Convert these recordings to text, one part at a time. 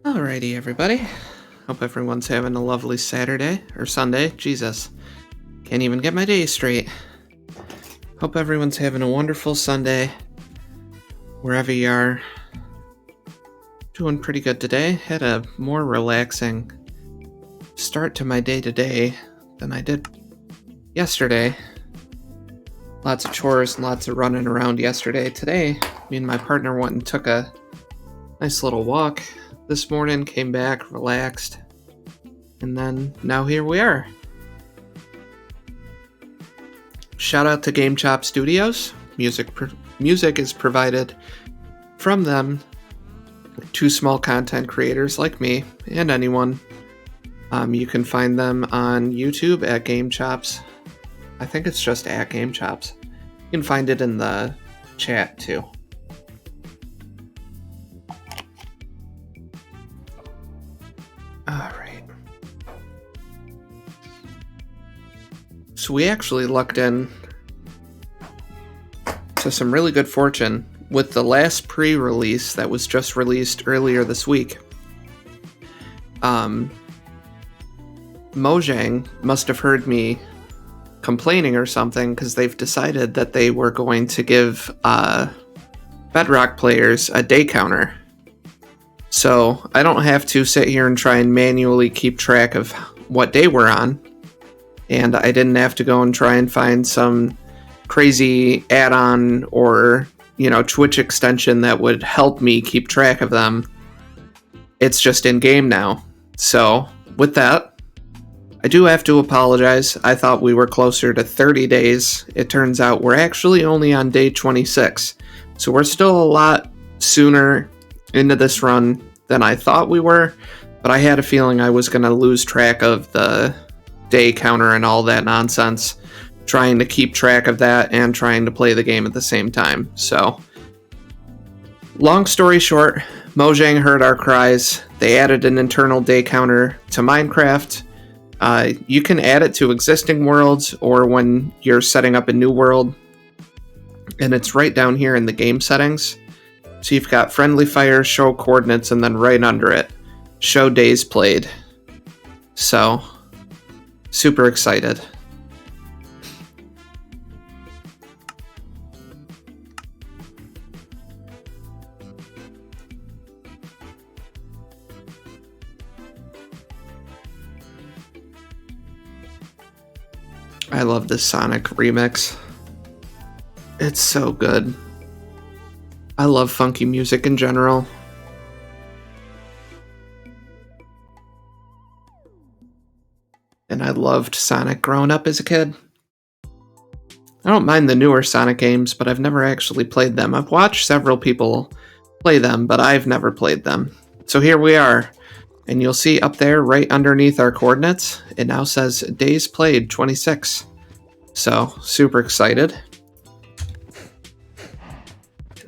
Alrighty, everybody. Hope everyone's having a lovely Saturday or Sunday. Jesus, can't even get my day straight. Hope everyone's having a wonderful Sunday, wherever you are. Doing pretty good today. Had a more relaxing start to my day today than I did yesterday. Lots of chores and lots of running around yesterday. Today, me and my partner went and took a nice little walk this morning, came back, relaxed, and then now here we are. Shout out to Game Chop Studios. Music is provided from them to small content creators like me and anyone. You can find them on YouTube at Game Chops. I think it's just at Game Chops. You can find it in the chat too. Alright. So we actually lucked in to some really good fortune with the last pre-release that was just released earlier this week. Mojang must have heard me complaining or something, because they've decided that they were going to give Bedrock players a day counter. So I don't have to sit here and try and manually keep track of what day we're on. And I didn't have to go and try and find some crazy add-on or, Twitch extension that would help me keep track of them. It's just in-game now. So with that, I do have to apologize. I thought we were closer to 30 days. It turns out we're actually only on day 26. So we're still a lot sooner into this run than I thought we were, but I had a feeling I was going to lose track of the day counter and all that nonsense, trying to keep track of that and trying to play the game at the same time. So, long story short, Mojang heard our cries. They added an internal day counter to Minecraft. You can add it to existing worlds or when you're setting up a new world, and it's right down here in the game settings. So you've got friendly fire, show coordinates, and then right under it, show days played. So, super excited. I love this Sonic remix. It's so good. I love funky music in general. And I loved Sonic growing up as a kid. I don't mind the newer Sonic games, but I've never actually played them. I've watched several people play them, but I've never played them. So here we are. And you'll see up there, right underneath our coordinates, it now says days played 26. So, super excited.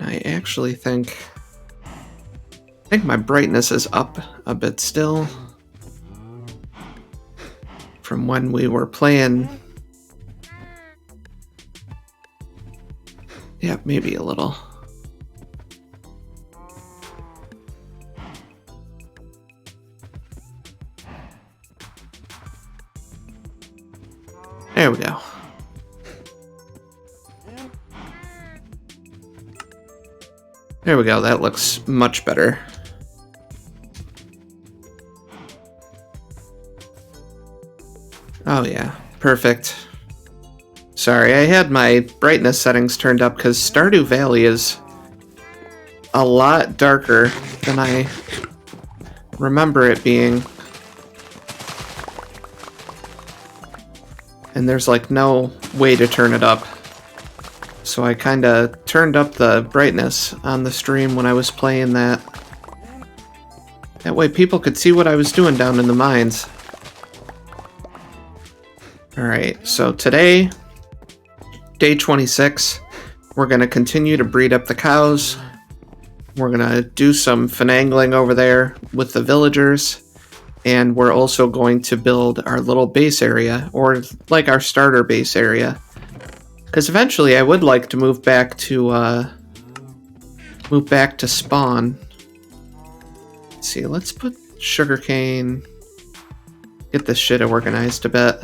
I actually think my brightness is up a bit still from when we were playing. Yeah, maybe a little. There we go. There we go, that looks much better. Oh yeah, perfect. Sorry, I had my brightness settings turned up because Stardew Valley is a lot darker than I remember it being. And there's like no way to turn it up. So I kind of turned up the brightness on the stream when I was playing that. That way people could see what I was doing down in the mines. Alright, so today, day 26, we're going to continue to breed up the cows. We're going to do some finagling over there with the villagers. And we're also going to build our little base area, or like our starter base area. Because eventually I would like to move back to spawn. see, let's put sugarcane. Get this shit organized a bit.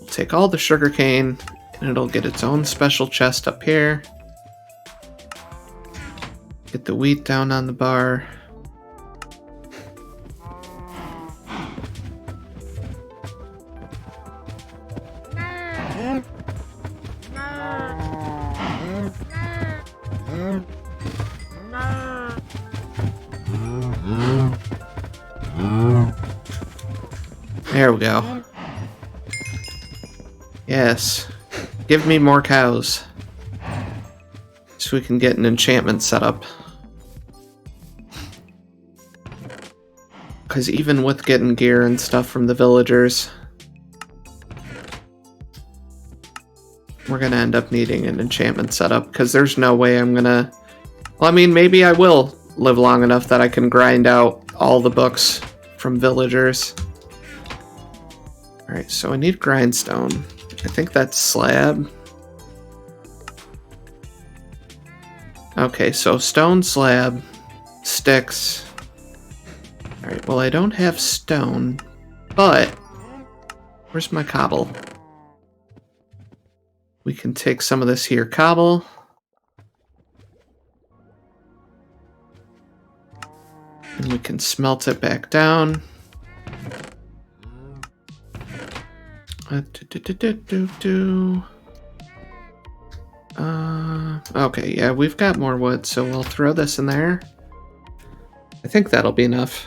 We'll take all the sugarcane, and it'll get its own special chest up here. Get the wheat down on the bar. There we go. Yes. Give me more cows. So we can get an enchantment set up. Because even with getting gear and stuff from the villagers, we're going to end up needing an enchantment setup. Because there's no way I'm going to... Well, I mean, maybe I will live long enough that I can grind out all the books from villagers. Alright, so I need grindstone. I think that's slab. Okay, so stone, slab, sticks. Alright, well I don't have stone, but where's my cobble? We can take some of this here cobble. And we can smelt it back down. Okay, yeah, we've got more wood, so we'll throw this in there. I think that'll be enough.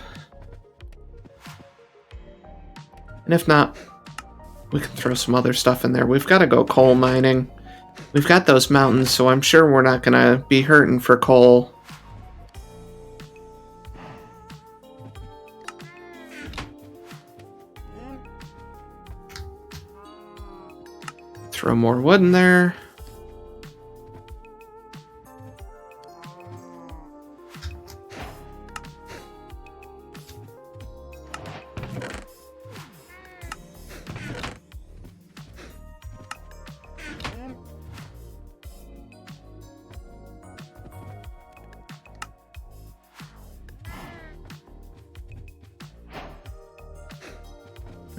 And if not, we can throw some other stuff in there. We've got to go coal mining. We've got those mountains, so I'm sure we're not going to be hurting for coal. Throw more wood in there.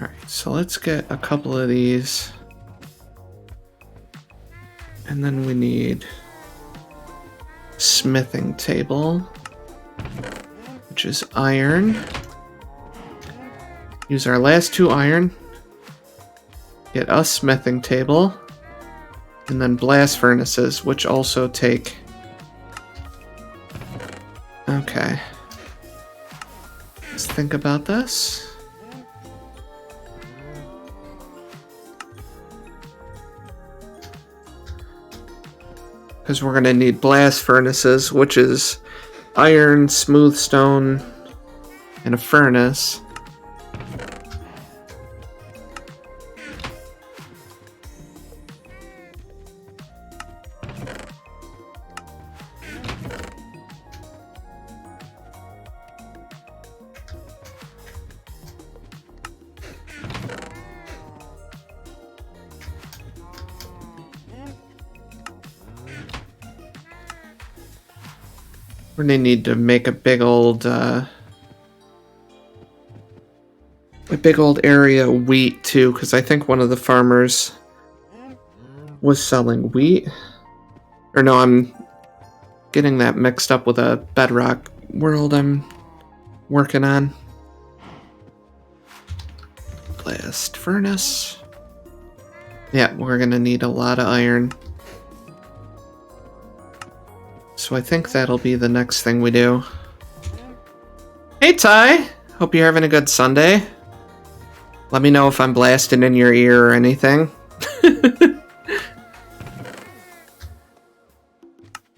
Alright, so let's get a couple of these. And then we need smithing table, which is iron. Use our last 2 iron. Get us smithing table. And then blast furnaces, which also take... Okay. Let's think about this. Because we're going to need blast furnaces, which is iron, smooth stone, and a furnace. We're gonna need to make a big old area of wheat too, because I think one of the farmers was selling wheat. Or no, I'm getting that mixed up with a Bedrock world I'm working on. Blast furnace. Yeah, we're gonna need a lot of iron. So I think that'll be the next thing we do. Hey Ty! Hope you're having a good Sunday. Let me know if I'm blasting in your ear or anything.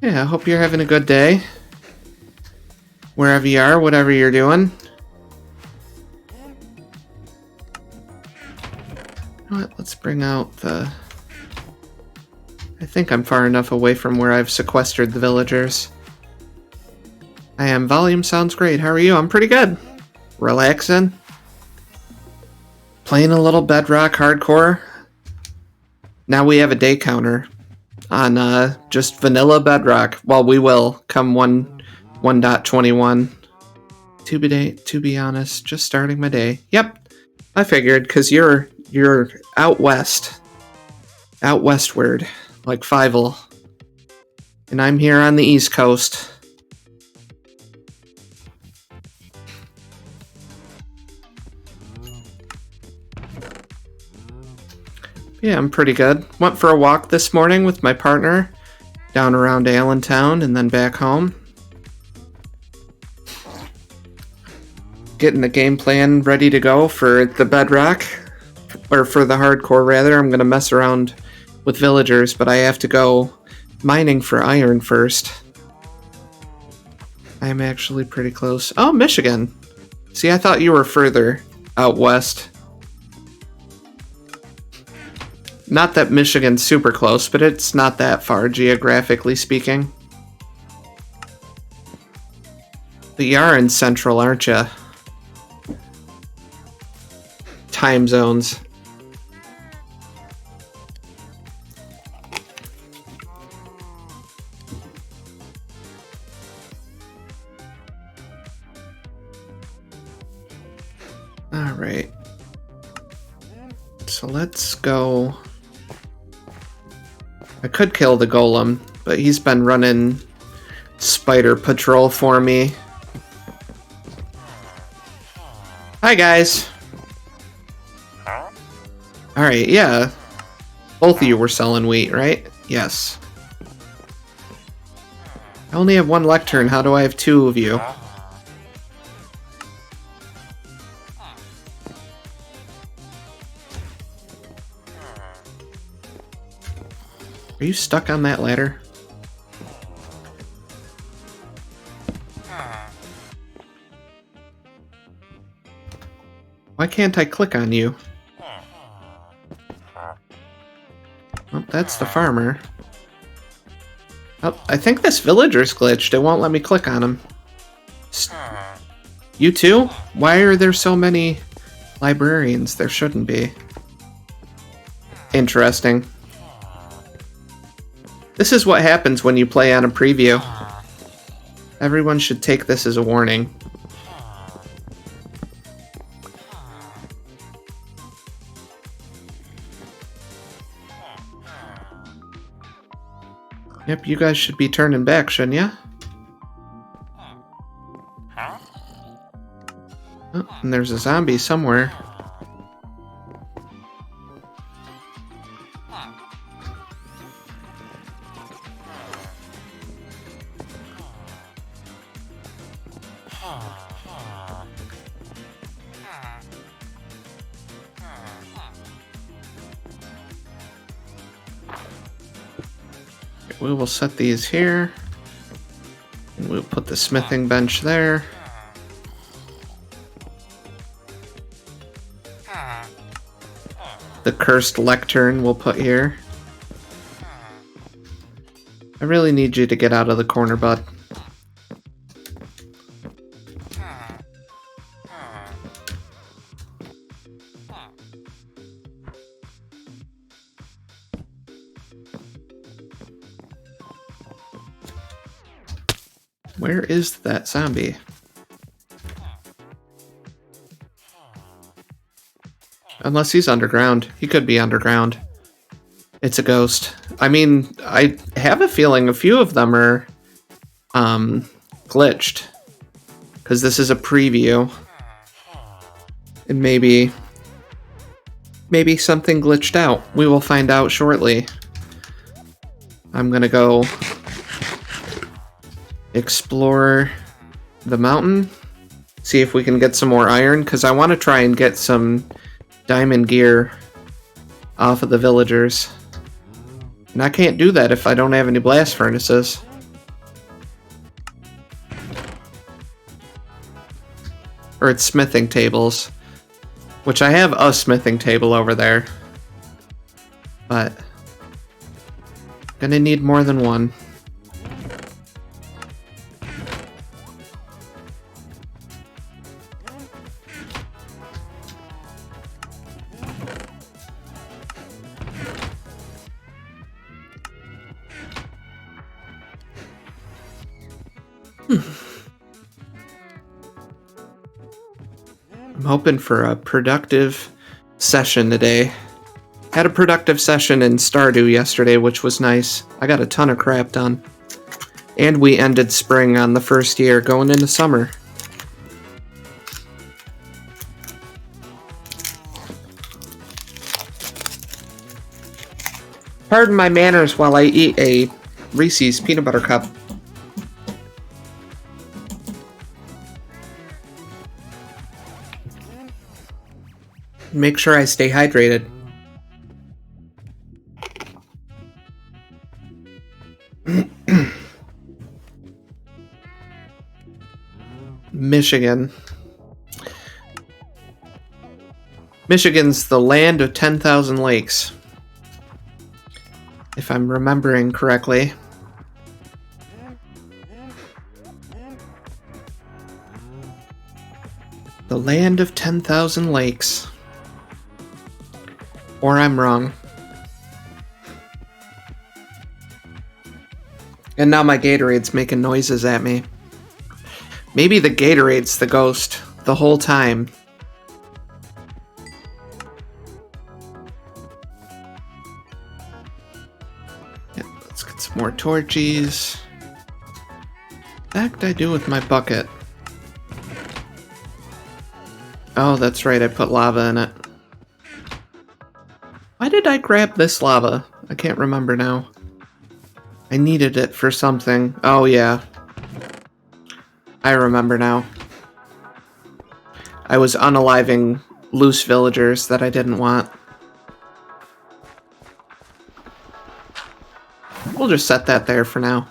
Yeah, I hope you're having a good day. Wherever you are, whatever you're doing. You know what? Let's bring out the... I think I'm far enough away from where I've sequestered the villagers. I am. Volume sounds great. How are you? I'm pretty good. Relaxing. Playing a little Bedrock hardcore. Now we have a day counter on just vanilla Bedrock. Well, we will come 1.21. To be honest, just starting my day. Yep, I figured, because you're out west. Out westward, like Fievel. And I'm here on the East Coast. Yeah, I'm pretty good. Went for a walk this morning with my partner down around Allentown and then back home. Getting the game plan ready to go for the Bedrock, or for the hardcore rather. I'm going to mess around with villagers, but I have to go mining for iron first. I'm actually pretty close. Oh, Michigan. See, I thought you were further out west. Not that Michigan's super close, but it's not that far, geographically speaking. But you are in Central, aren't you? Time zones. Alright. So let's go... I could kill the golem, but he's been running spider patrol for me. Hi, guys. Alright, yeah. Both of you were selling wheat, right? Yes. I only have one lectern. How do I have two of you? Are you stuck on that ladder? Why can't I click on you? Oh, that's the farmer. Oh, I think this villager's glitched. It won't let me click on him. You too? Why are there so many librarians? There shouldn't be. Interesting. This is what happens when you play on a preview. Everyone should take this as a warning. Yep, you guys should be turning back, shouldn't ya? Oh, and there's a zombie somewhere. We will set these here. And we'll put the smithing bench there. The cursed lectern we'll put here. I really need you to get out of the corner, bud. Where is that zombie? Unless he's underground. He could be underground. It's a ghost. I mean, I have a feeling a few of them are glitched. Because this is a preview. And maybe something glitched out. We will find out shortly. I'm gonna go explore the mountain, see if we can get some more iron, because I want to try and get some diamond gear off of the villagers. And I can't do that if I don't have any blast furnaces. Or it's smithing tables, which I have a smithing table over there, but gonna need more than one. I'm hoping for a productive session today. Had a productive session in Stardew yesterday, which was nice. I got a ton of crap done. And we ended spring on the first year, going into summer. Pardon my manners while I eat a Reese's peanut butter cup. Make sure I stay hydrated. Michigan. Michigan's the land of 10,000 lakes. If I'm remembering correctly. The land of 10,000 lakes. Or I'm wrong. And now my Gatorade's making noises at me. Maybe the Gatorade's the ghost the whole time. Yeah, let's get some more torchies. What the heck did I do with my bucket? Oh, that's right, I put lava in it. Why did I grab this lava? I can't remember now. I needed it for something. Oh, yeah. I remember now. I was unaliving loose villagers that I didn't want. We'll just set that there for now.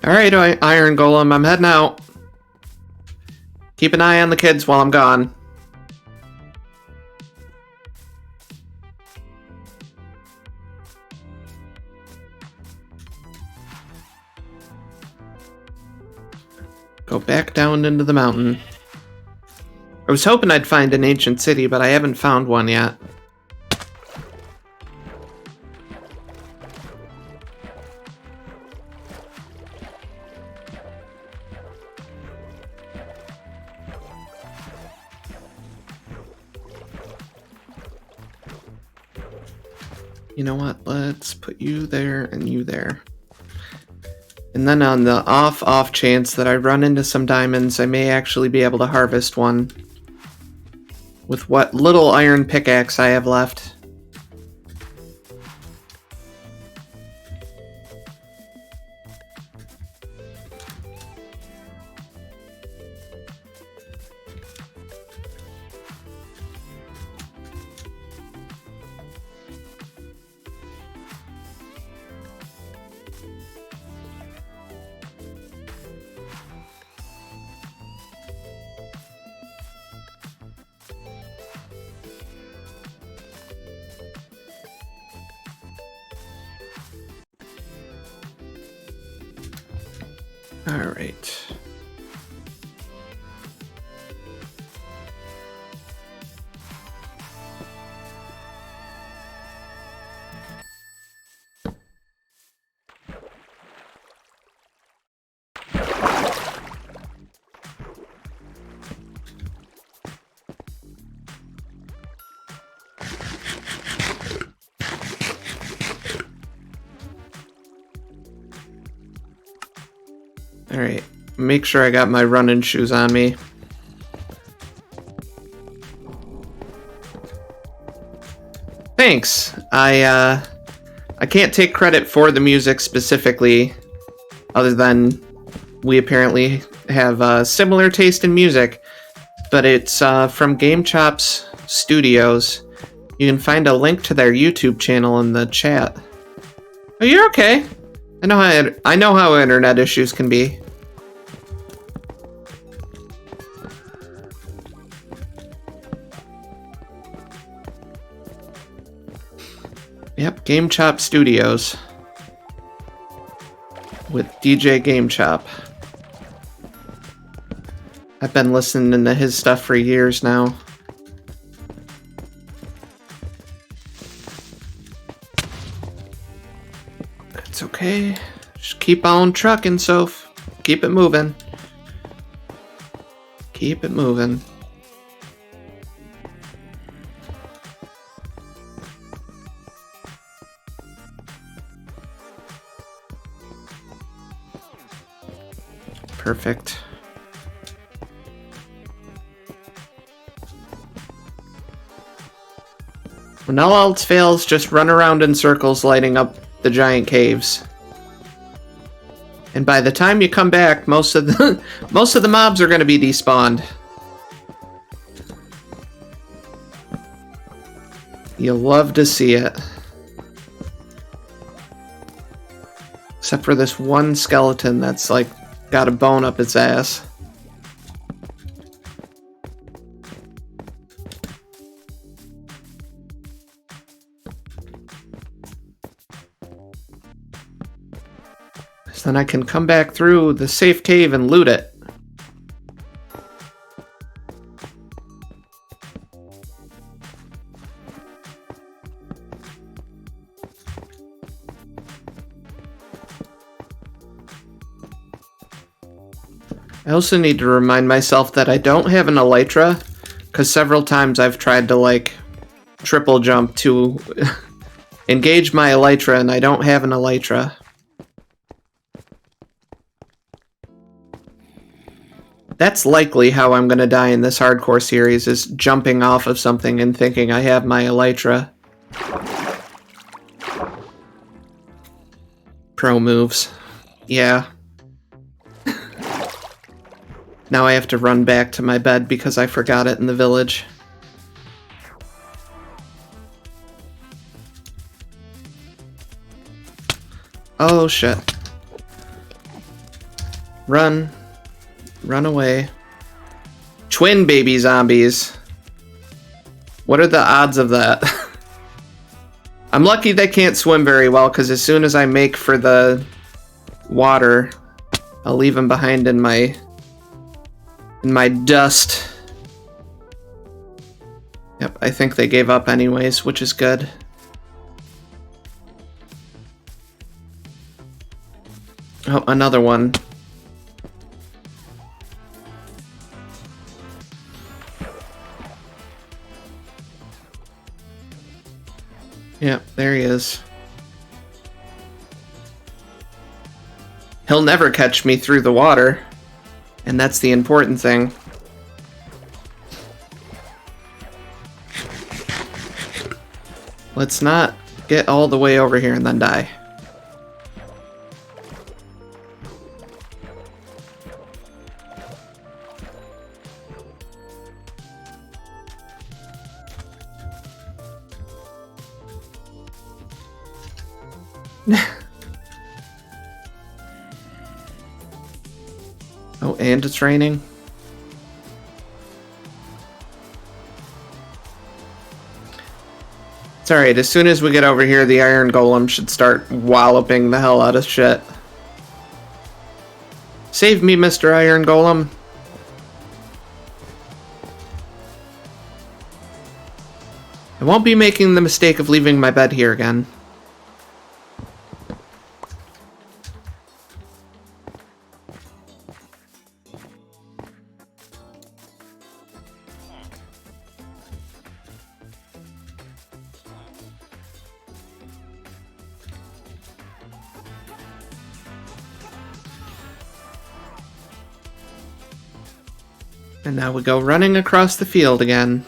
Alright, Iron Golem, I'm heading out. Keep an eye on the kids while I'm gone. Go back down into the mountain. I was hoping I'd find an ancient city, but I haven't found one yet. You know what? Let's put you there and you there. And then on the off chance that I run into some diamonds, I may actually be able to harvest one with what little iron pickaxe I have left. All right. Alright, make sure I got my running shoes on me. Thanks. I can't take credit for the music specifically, other than we apparently have a similar taste in music, but it's from Game Chops Studios. You can find a link to their YouTube channel in the chat. Oh, you're okay. I know how internet issues can be. Yep, Game Chop Studios with DJ Game Chop. I've been listening to his stuff for years now. It's okay. Just keep on trucking, Soph. Keep it moving. Keep it moving. Perfect. When all else fails, just run around in circles lighting up the giant caves. And by the time you come back, most of the mobs are going to be despawned. You'll love to see it. Except for this one skeleton that's like got a bone up its ass. So then I can come back through the safe cave and loot it. I also need to remind myself that I don't have an elytra, because several times I've tried to like triple jump to engage my elytra and I don't have an elytra. That's likely how I'm going to die in this hardcore series, is jumping off of something and thinking I have my elytra. Pro moves. Yeah. Now I have to run back to my bed because I forgot it in the village. Oh shit. Run. Run away. Twin baby zombies. What are the odds of that? I'm lucky they can't swim very well, because as soon as I make for the water, I'll leave them behind in my dust. Yep, I think they gave up anyways, which is good. Oh, another one. Yep, there he is. He'll never catch me through the water, and that's the important thing. Let's not get all the way over here and then die. Oh, and it's raining. It's alright, as soon as we get over here, the iron golem should start walloping the hell out of shit. Save me, Mr. Iron Golem. I won't be making the mistake of leaving my bed here again. And now we go running across the field again.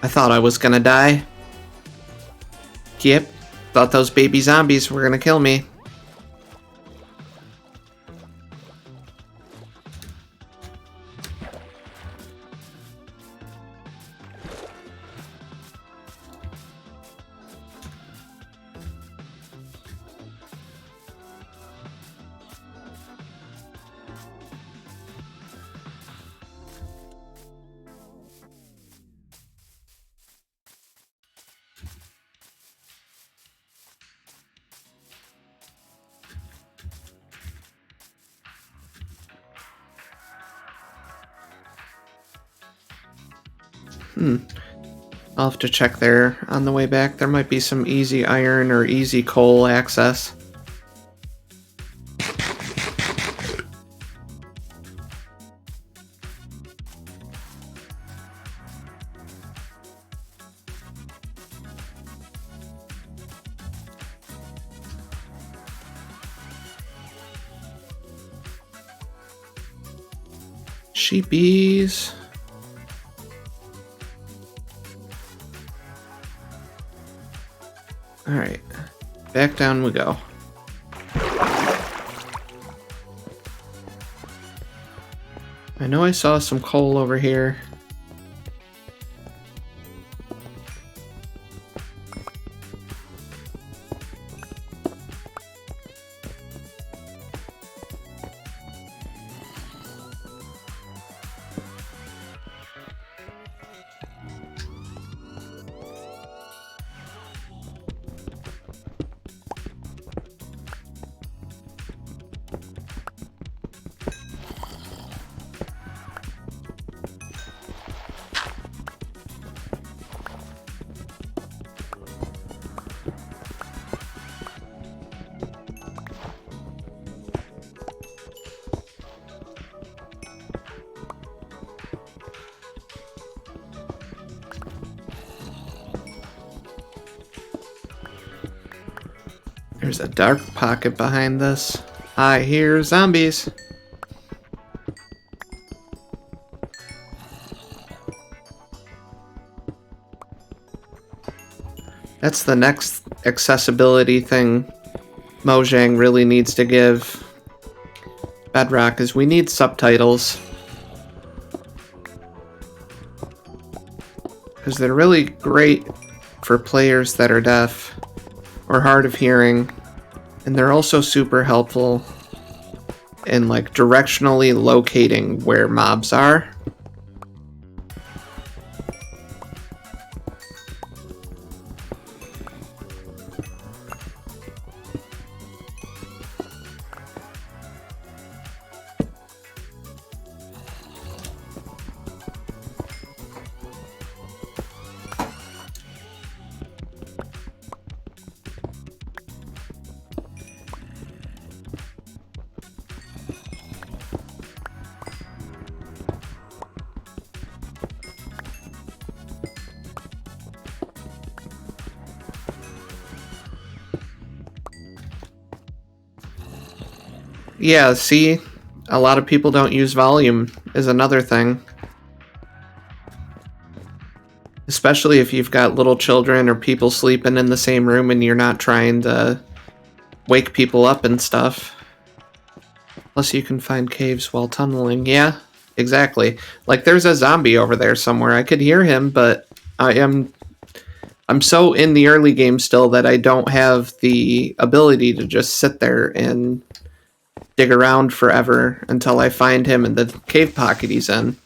I thought I was gonna die. Yep, thought those baby zombies were gonna kill me. I'll have to check there on the way back. There might be some easy iron or easy coal access. Sheepies. Alright, back down we go. I know I saw some coal over here. There's a dark pocket behind this. I hear zombies. That's the next accessibility thing Mojang really needs to give Bedrock, is we need subtitles. Because they're really great for players that are deaf or hard of hearing, and they're also super helpful in like directionally locating where mobs are. Yeah, see? A lot of people don't use volume is another thing. Especially if you've got little children or people sleeping in the same room and you're not trying to wake people up and stuff. Plus you can find caves while tunneling. Yeah, exactly. Like there's a zombie over there somewhere. I could hear him, but I'm so in the early game still that I don't have the ability to just sit there and dig around forever until I find him in the cave pocket he's in.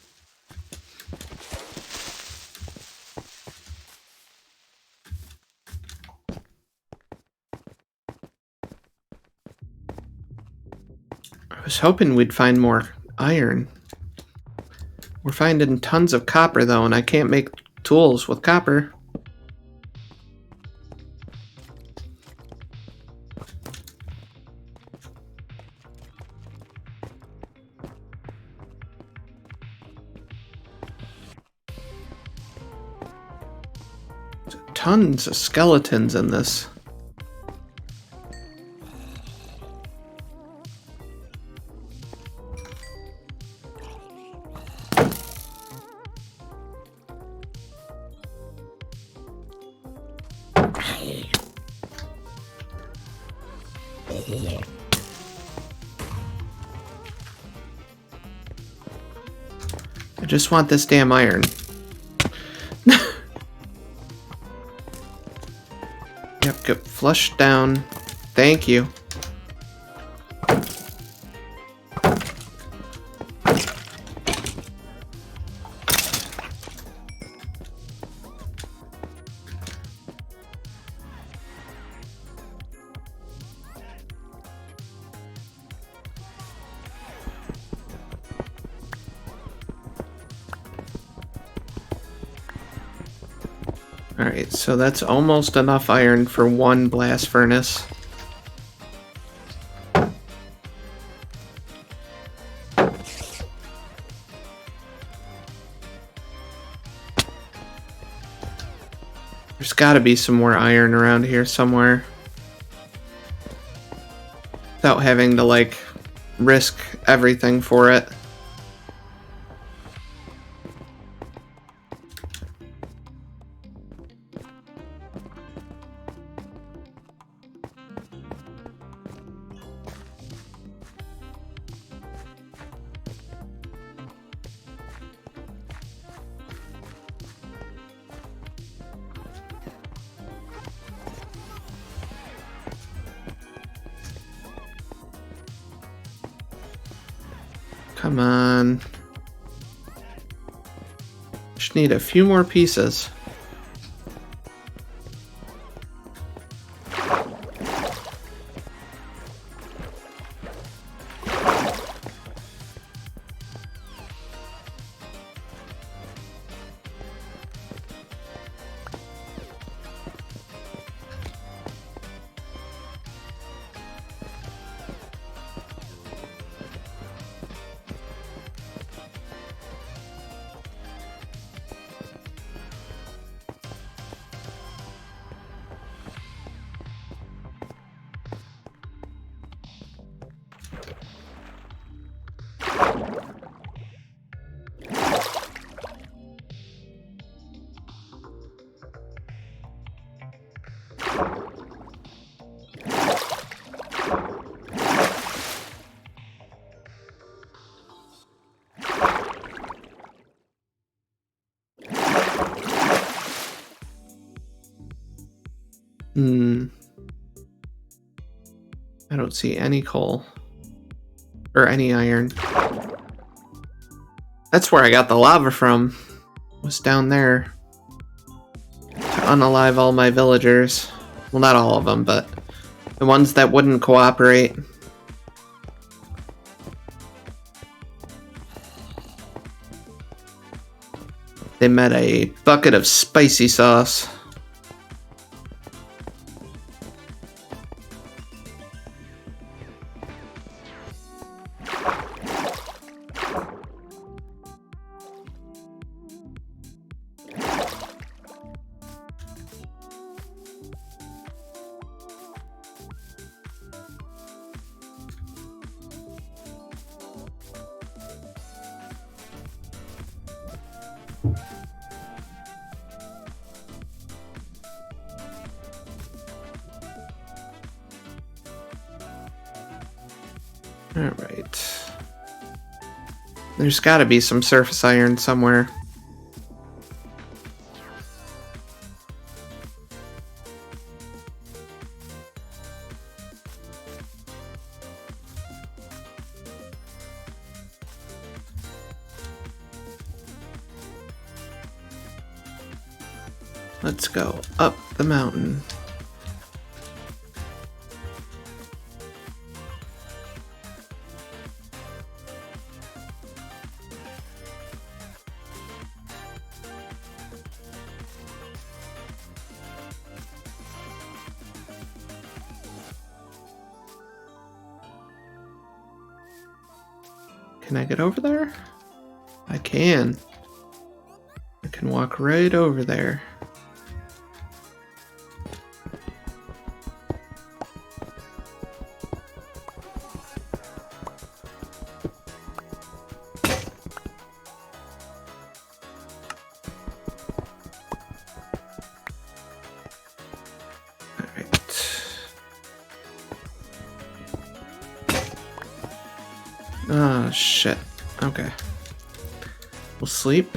I was hoping we'd find more iron. We're finding tons of copper though, and I can't make tools with copper. Tons of skeletons in this. I just want this damn iron. Yep, get flushed down. Thank you. Alright, so that's almost enough iron for one blast furnace. There's gotta be some more iron around here somewhere. Without having to, like, risk everything for it. Come on. Just need a few more pieces. I don't see any coal. Or any iron. That's where I got the lava from. Was down there. To unalive all my villagers. Well, not all of them, but the ones that wouldn't cooperate. They met a bucket of spicy sauce. Alright. There's gotta be some surface iron somewhere. Let's go up the mountain. Can I get over there? I can. I can walk right over there. Oh, shit. Okay. We'll sleep.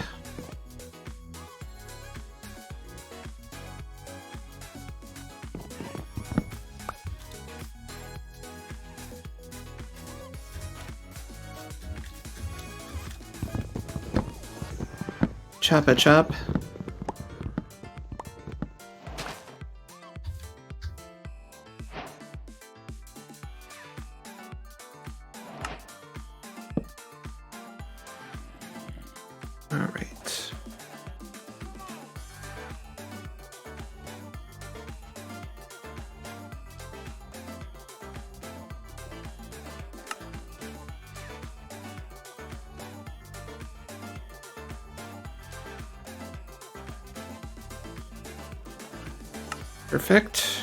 Chop a chop. Alright. Perfect.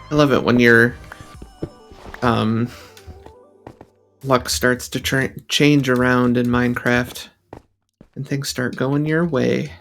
I love it when your luck starts to change around in Minecraft and things start going your way.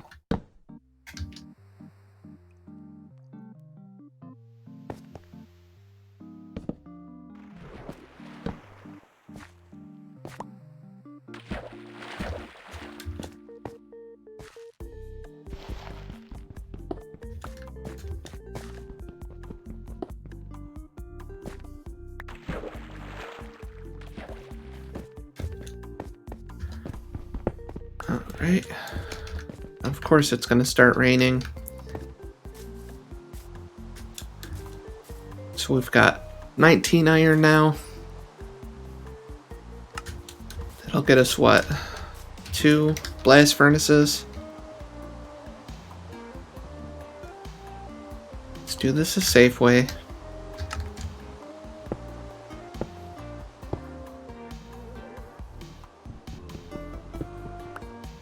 Alright. Of course it's going to start raining. So we've got 19 iron now. That'll get us what? 2 blast furnaces. Let's do this a safe way.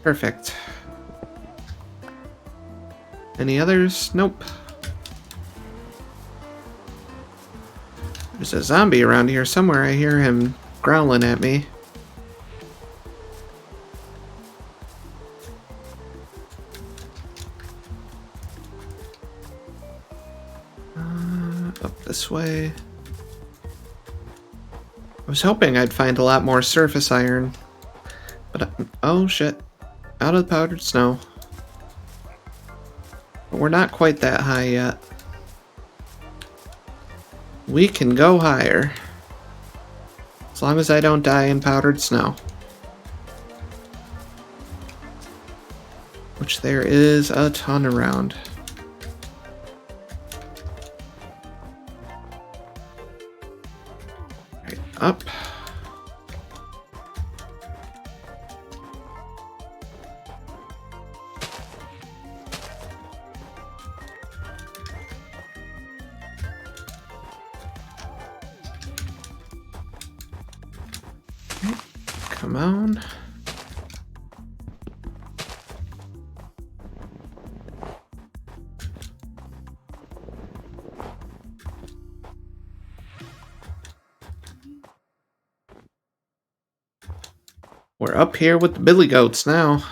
Perfect. Any others? Nope. There's a zombie around here somewhere. I hear him growling at me. Up this way. I was hoping I'd find a lot more surface iron. But, oh shit. Out of the powdered snow. But we're not quite that high yet. We can go higher. As long as I don't die in powdered snow. Which there is a ton around. Right, up. Come on. We're up here with the billy goats now.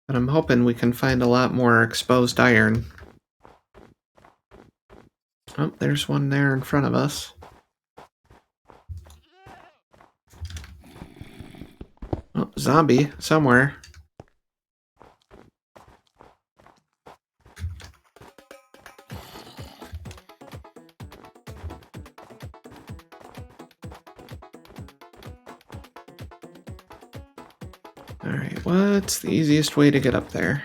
But I'm hoping we can find a lot more exposed iron. Oh, there's one there in front of us. Oh, zombie somewhere. Alright, what's the easiest way to get up there?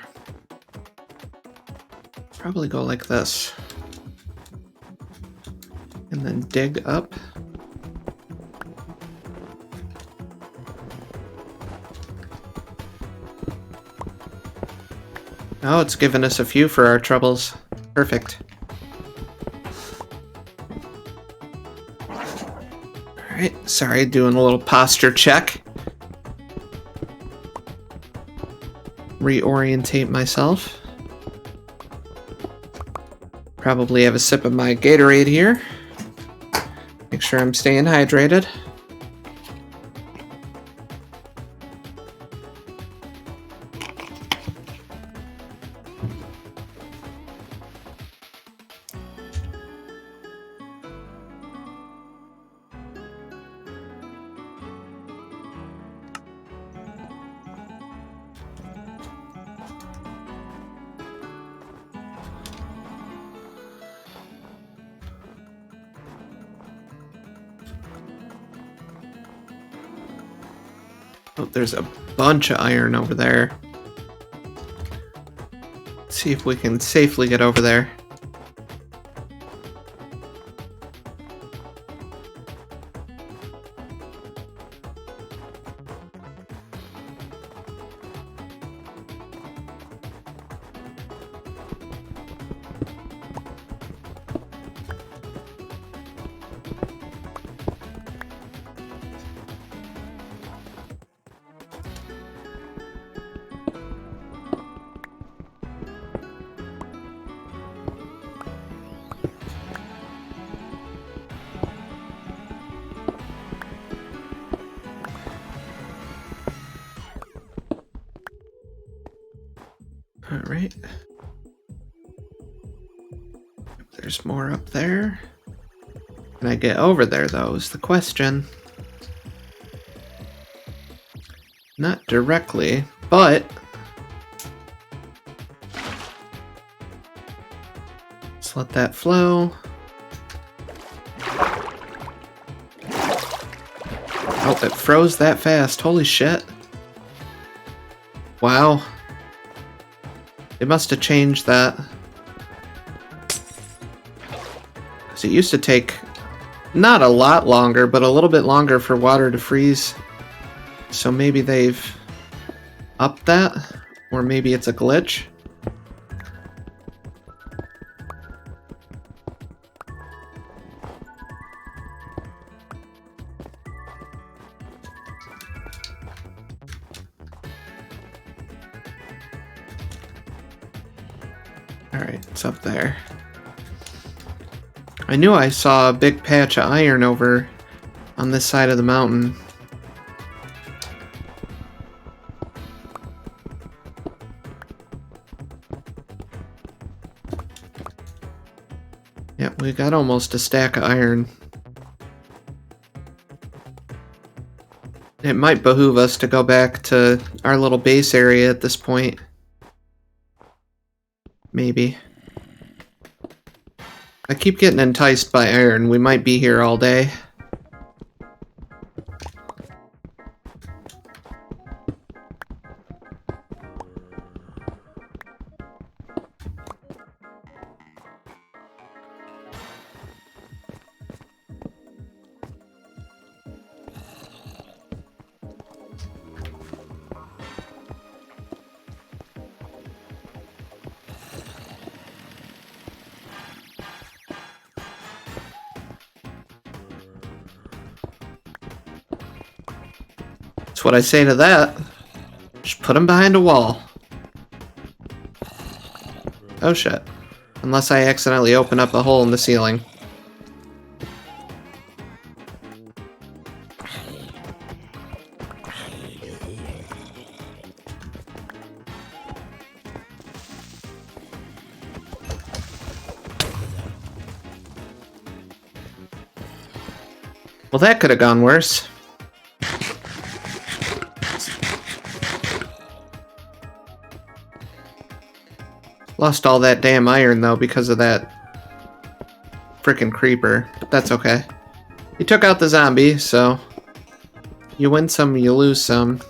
Probably go like this. And then dig up. Oh, it's given us a few for our troubles. Perfect. Alright, sorry, doing a little posture check. Reorientate myself. Probably have a sip of my Gatorade here. Make sure I'm staying hydrated. Oh, there's a bunch of iron over there. Let's see if we can safely get over there. Alright. There's more up there. Can I get over there, though, is the question. Not directly, but... let's let that flow. Oh, it froze that fast. Holy shit. Wow. They must have changed that. Because it used to take not a lot longer, but a little bit longer for water to freeze. So maybe they've upped that, or maybe it's a glitch. Alright, it's up there. I knew I saw a big patch of iron over on this side of the mountain. Yep, we got almost a stack of iron. It might behoove us to go back to our little base area at this point. Maybe. I keep getting enticed by iron. We might be here all day. That's what I say to that. Just put them behind a wall. Oh shit. Unless I accidentally open up a hole in the ceiling. Well, that could have gone worse. Lost all that damn iron, though, because of that frickin' creeper. But that's okay. You took out the zombie, so... you win some, you lose some.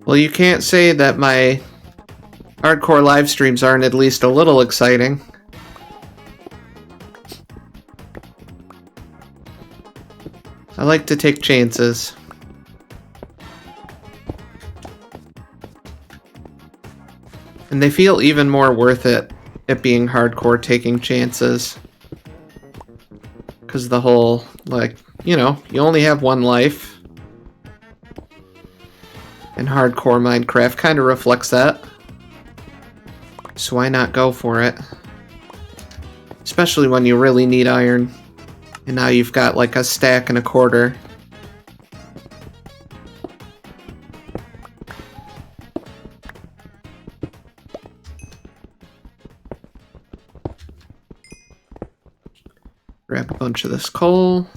Well, you can't say that my hardcore live streams aren't at least a little exciting. I like to take chances. And they feel even more worth it being hardcore taking chances. Because the whole, like, you know, you only have one life. And hardcore Minecraft kind of reflects that. So why not go for it? Especially when you really need iron. And now you've got like a stack and a quarter. Grab a bunch of this coal.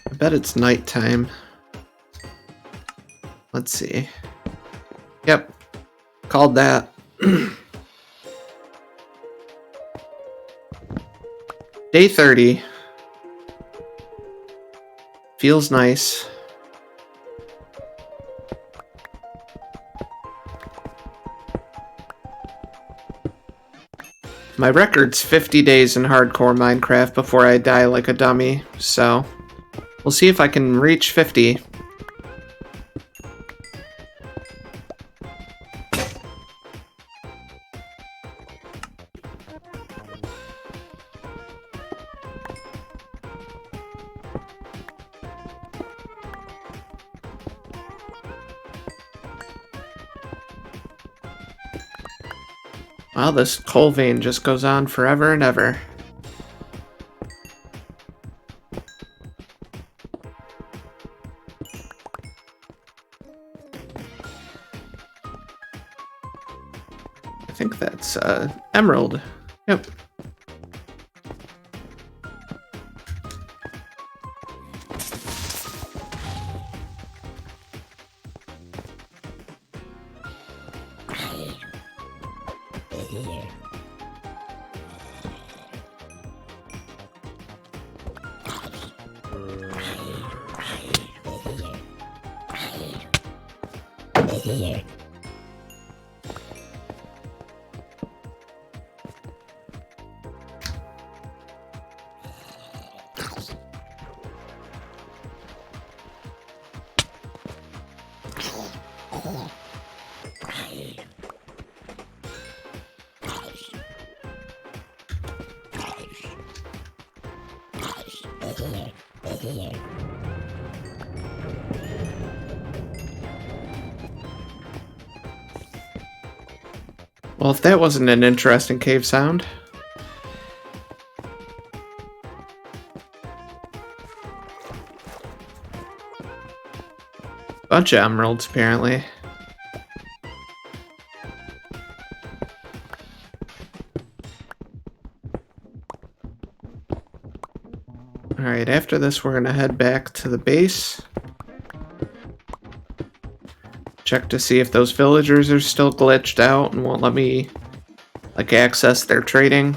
I bet it's nighttime. Let's see. Yep. Called that. Day 30. Feels nice. My record's 50 days in hardcore Minecraft before I die like a dummy, so we'll see if I can reach 50. Wow, this coal vein just goes on forever and ever. I think that's emerald. Yep. Well, if that wasn't an interesting cave sound. Bunch of emeralds, apparently. Alright, after this we're gonna head back to the base. Check to see if those villagers are still glitched out and won't let me, like, access their trading.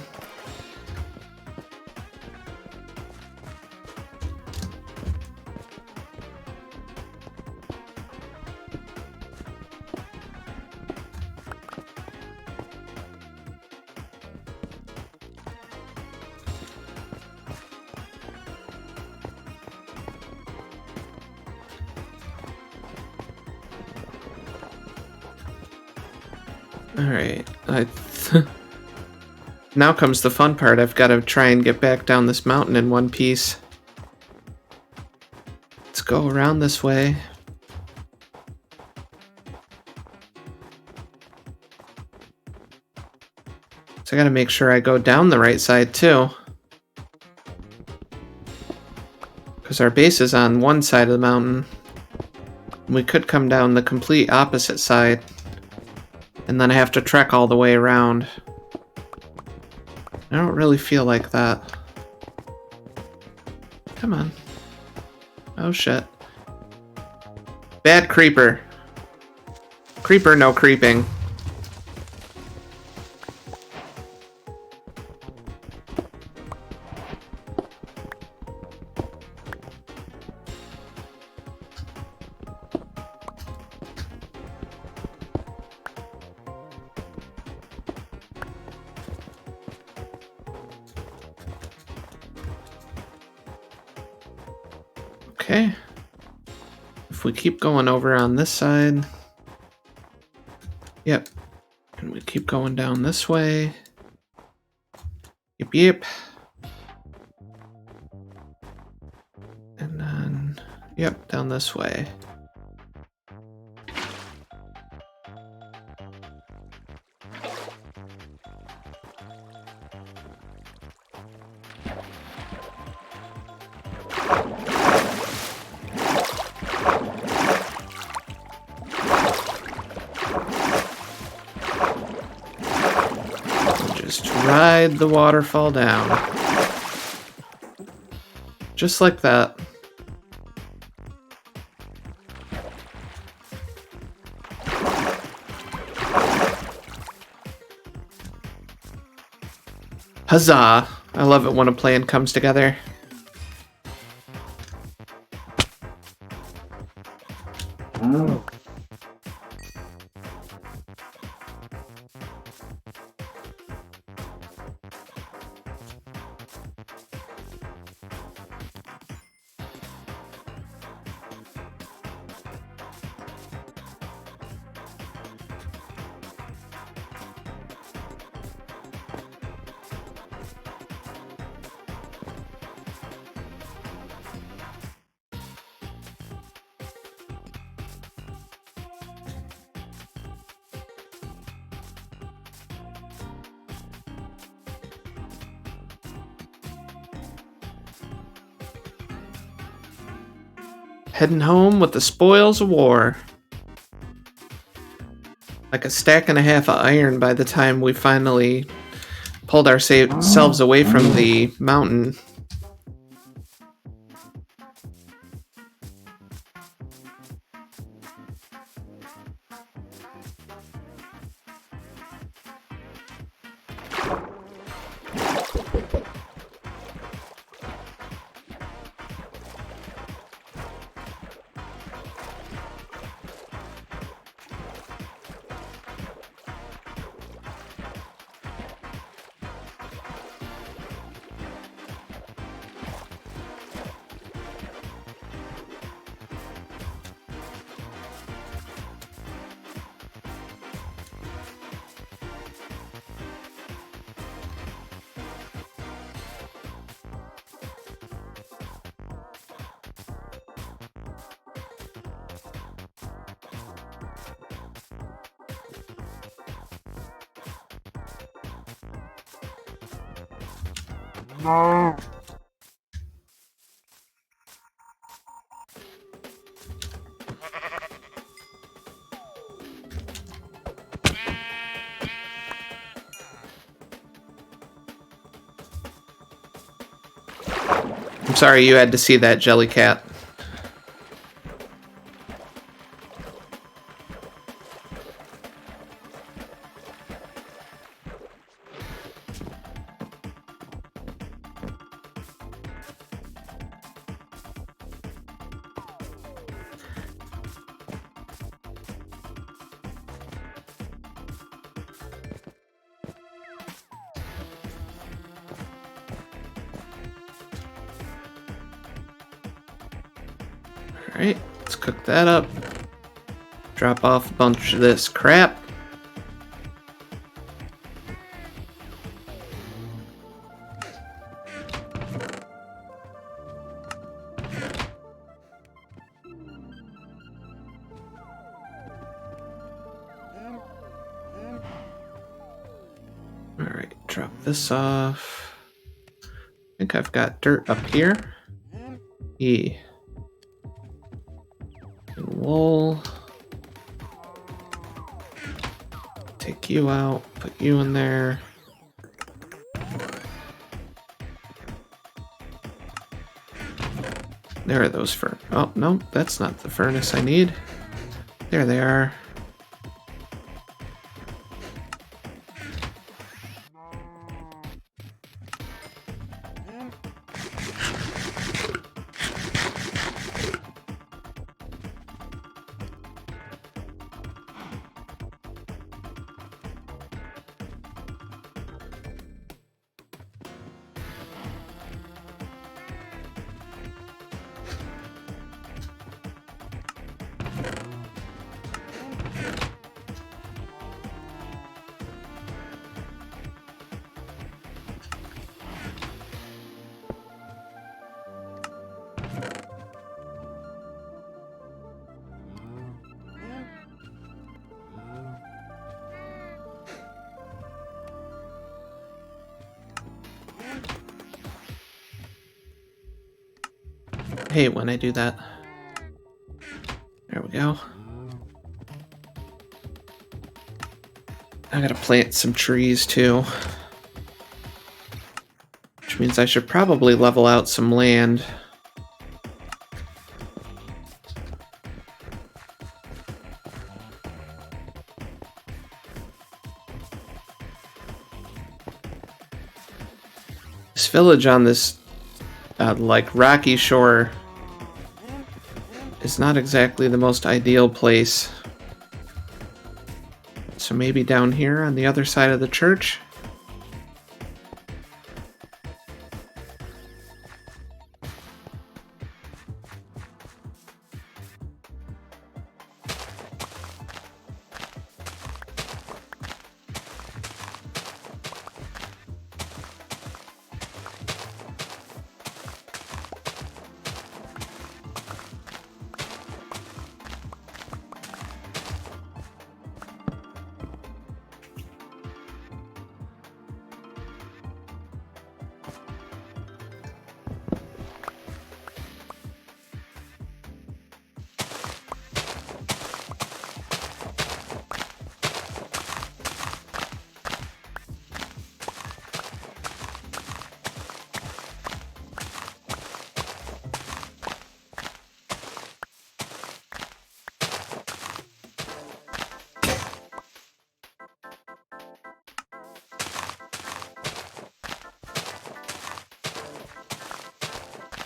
Alright, now comes the fun part. I've got to try and get back down this mountain in one piece. Let's go around this way. So I gotta make sure I go down the right side too. Because our base is on one side of the mountain. We could come down the complete opposite side. And then I have to trek all the way around. I don't really feel like that. Come on. Oh shit. Bad creeper. Creeper, no creeping. Okay. If we keep going over on this side. Yep. And we keep going down this way. Yep, yep. And then, yep, down this way. Just ride the waterfall down. Just like that. Huzzah! I love it when a plan comes together. Heading home with the spoils of war. Like a stack and a half of iron by the time we finally pulled ourselves away from the mountain. No. I'm sorry you had to see that, Jellycat. Alright, let's cook that up. Drop off a bunch of this crap. Alright, drop this off. I think I've got dirt up here. E. And wool. Take you out, put you in there. There are those oh, no, that's not the furnace I need. There they are. I hate when I do that. There we go. I gotta plant some trees too. Which means I should probably level out some land. This village on this like rocky shore is not exactly the most ideal place. So maybe down here on the other side of the church?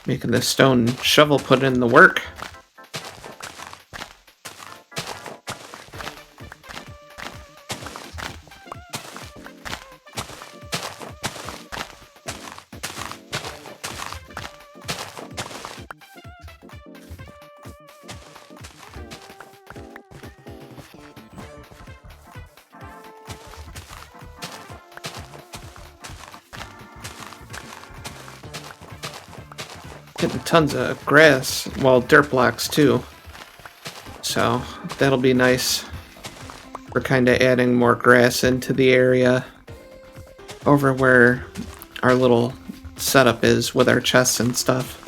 Making the stone shovel put in the work. Getting tons of grass, well, dirt blocks too. So that'll be nice. We're kind of adding more grass into the area over where our little setup is with our chests and stuff.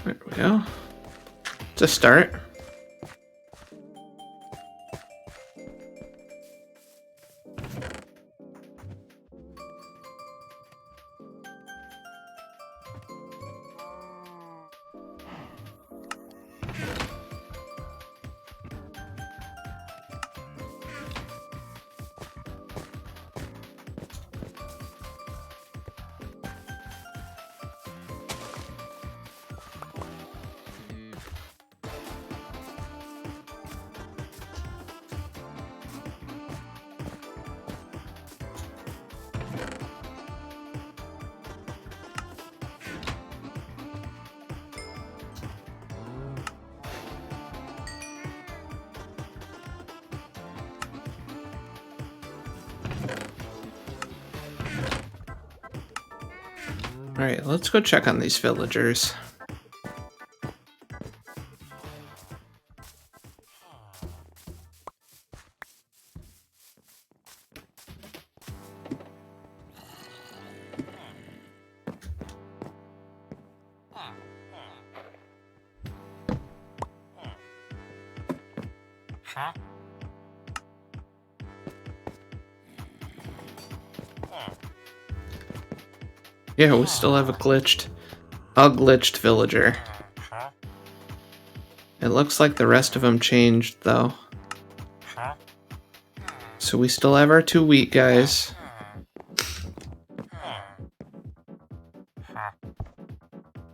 There we go. To start. Alright, let's go check on these villagers. Yeah, we still have a glitched villager. It looks like the rest of them changed, though. So we still have our 2 wheat guys.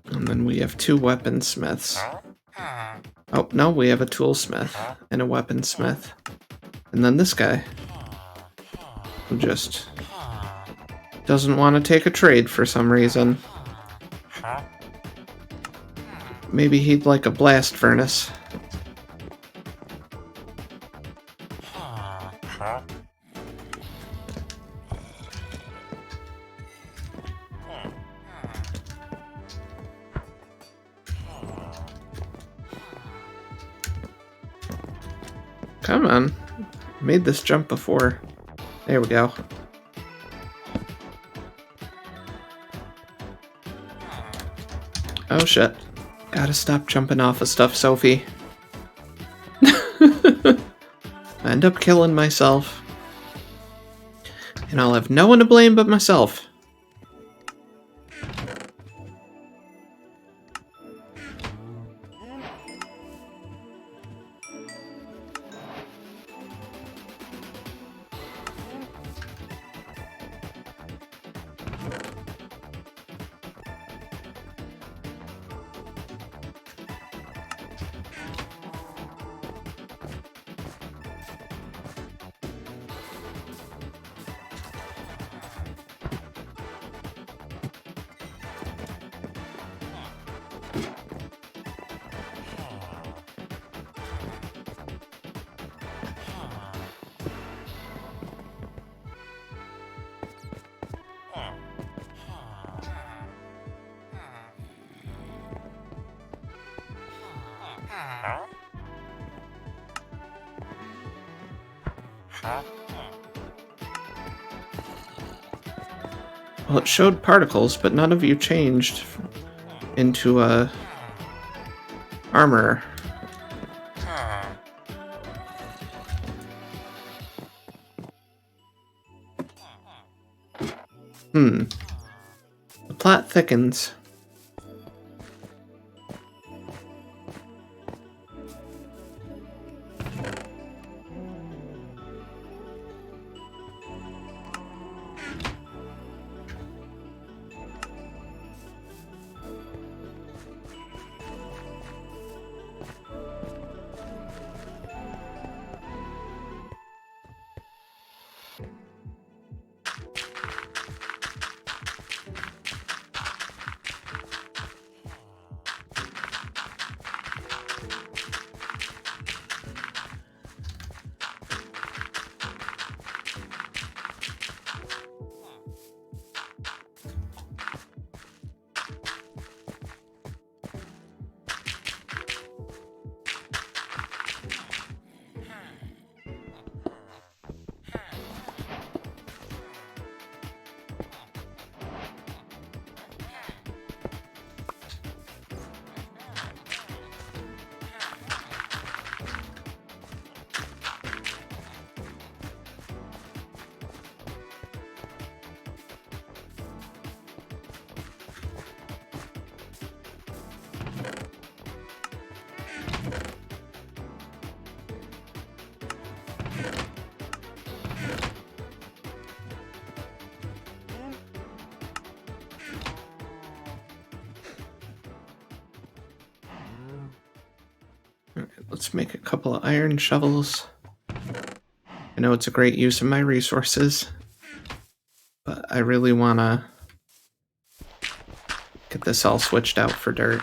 And then we have 2 weaponsmiths. Oh, no, we have a toolsmith and a weaponsmith. And then this guy, who just doesn't want to take a trade for some reason. Maybe he'd like a blast furnace. Come on. Made this jump before. There we go. Oh shit. Gotta stop jumping off of stuff, Sophie. I end up killing myself. And I'll have no one to blame but myself. Well, it showed particles, but none of you changed into a armor. The plot thickens. Alright, let's make a couple of iron shovels. I know it's a great use of my resources, but I really want to get this all switched out for dirt.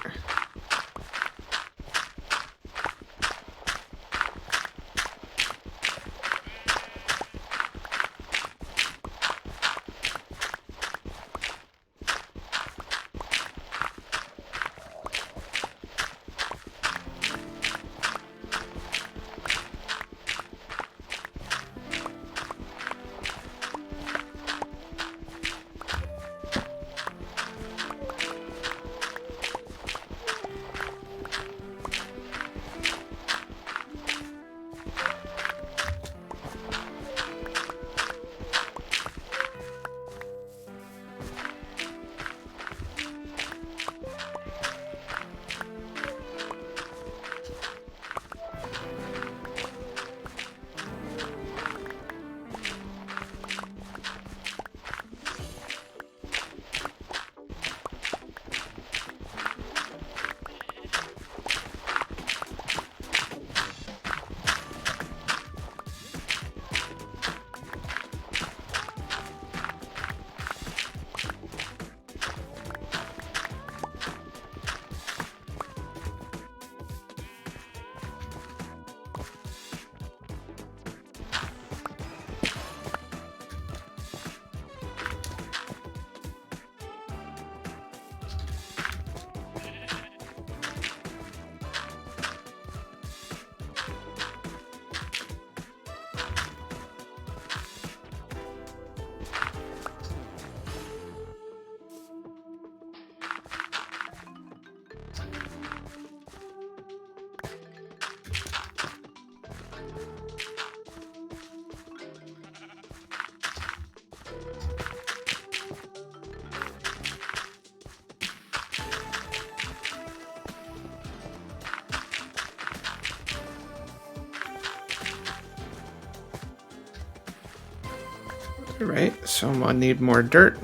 Alright, so I'm gonna need more dirt.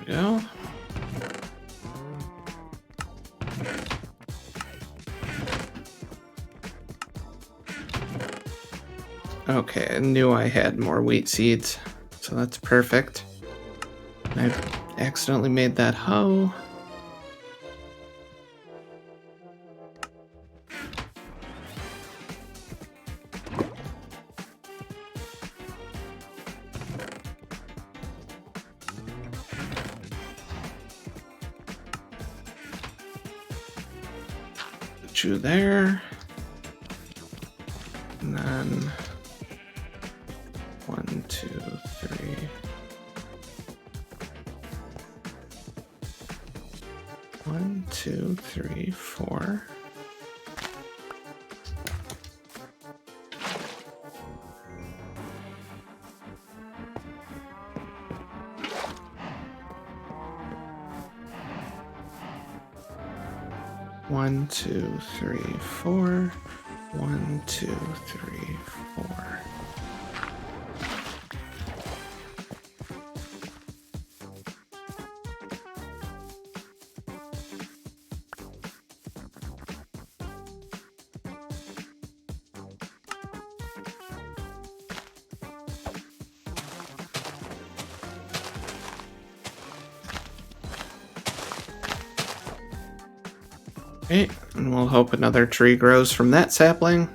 go. Okay, I knew I had more wheat seeds, so that's perfect. I accidentally made that hoe. Put you there. And then 1, 2, 3. 1, 2, 3, 4. One, 2, 3, 4. 1, 2, 3, 4. Okay, and we'll hope another tree grows from that sapling.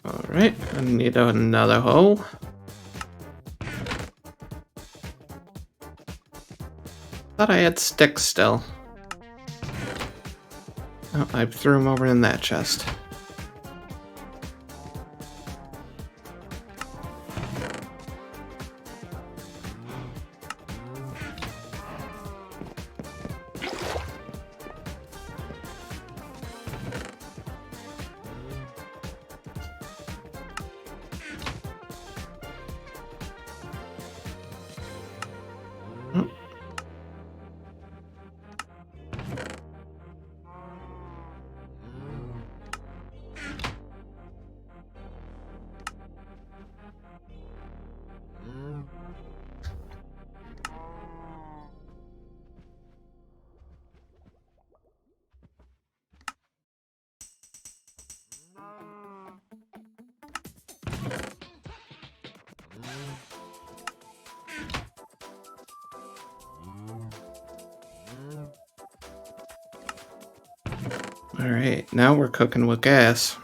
Alright, I need another hoe. Thought I had sticks still. Oh, I threw them over in that chest. Oh. Alright, now we're cooking with gas.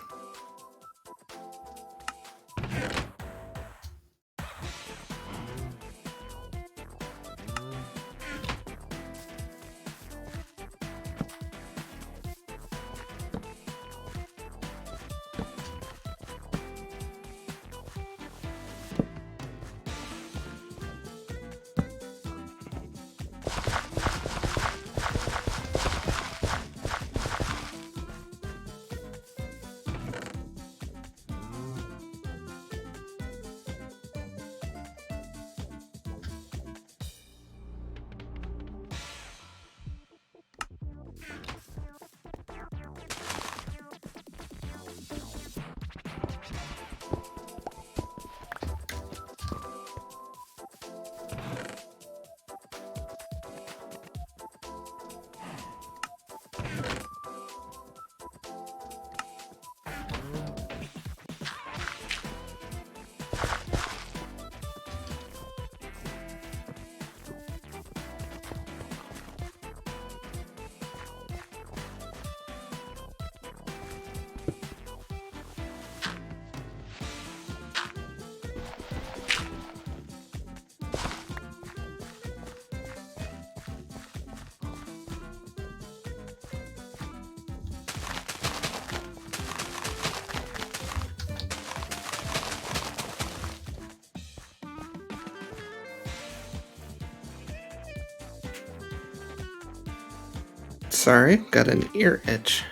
Sorry, got an ear itch.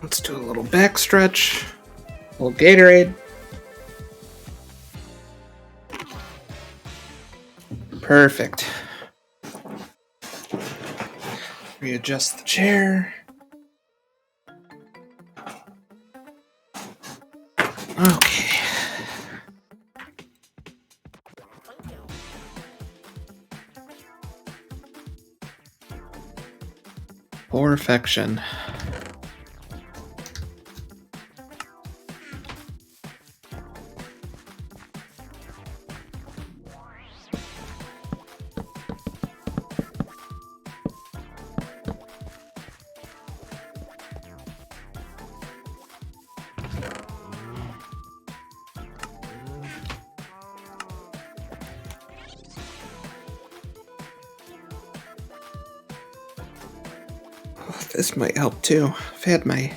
Let's do a little back stretch. A little Gatorade. Perfect. Readjust the chair. Okay. Perfection. This might help too. I've had my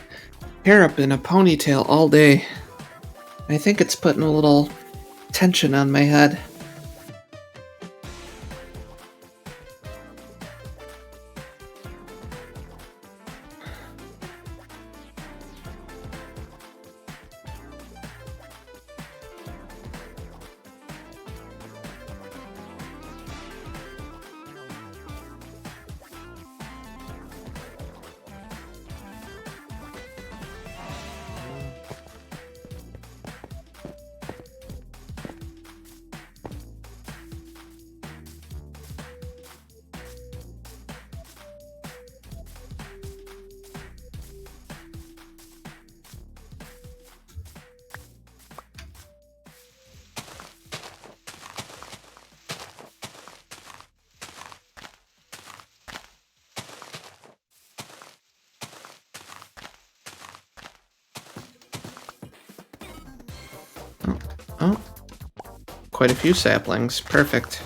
hair up in a ponytail all day. I think it's putting a little tension on my head. Oh, quite a few saplings. Perfect.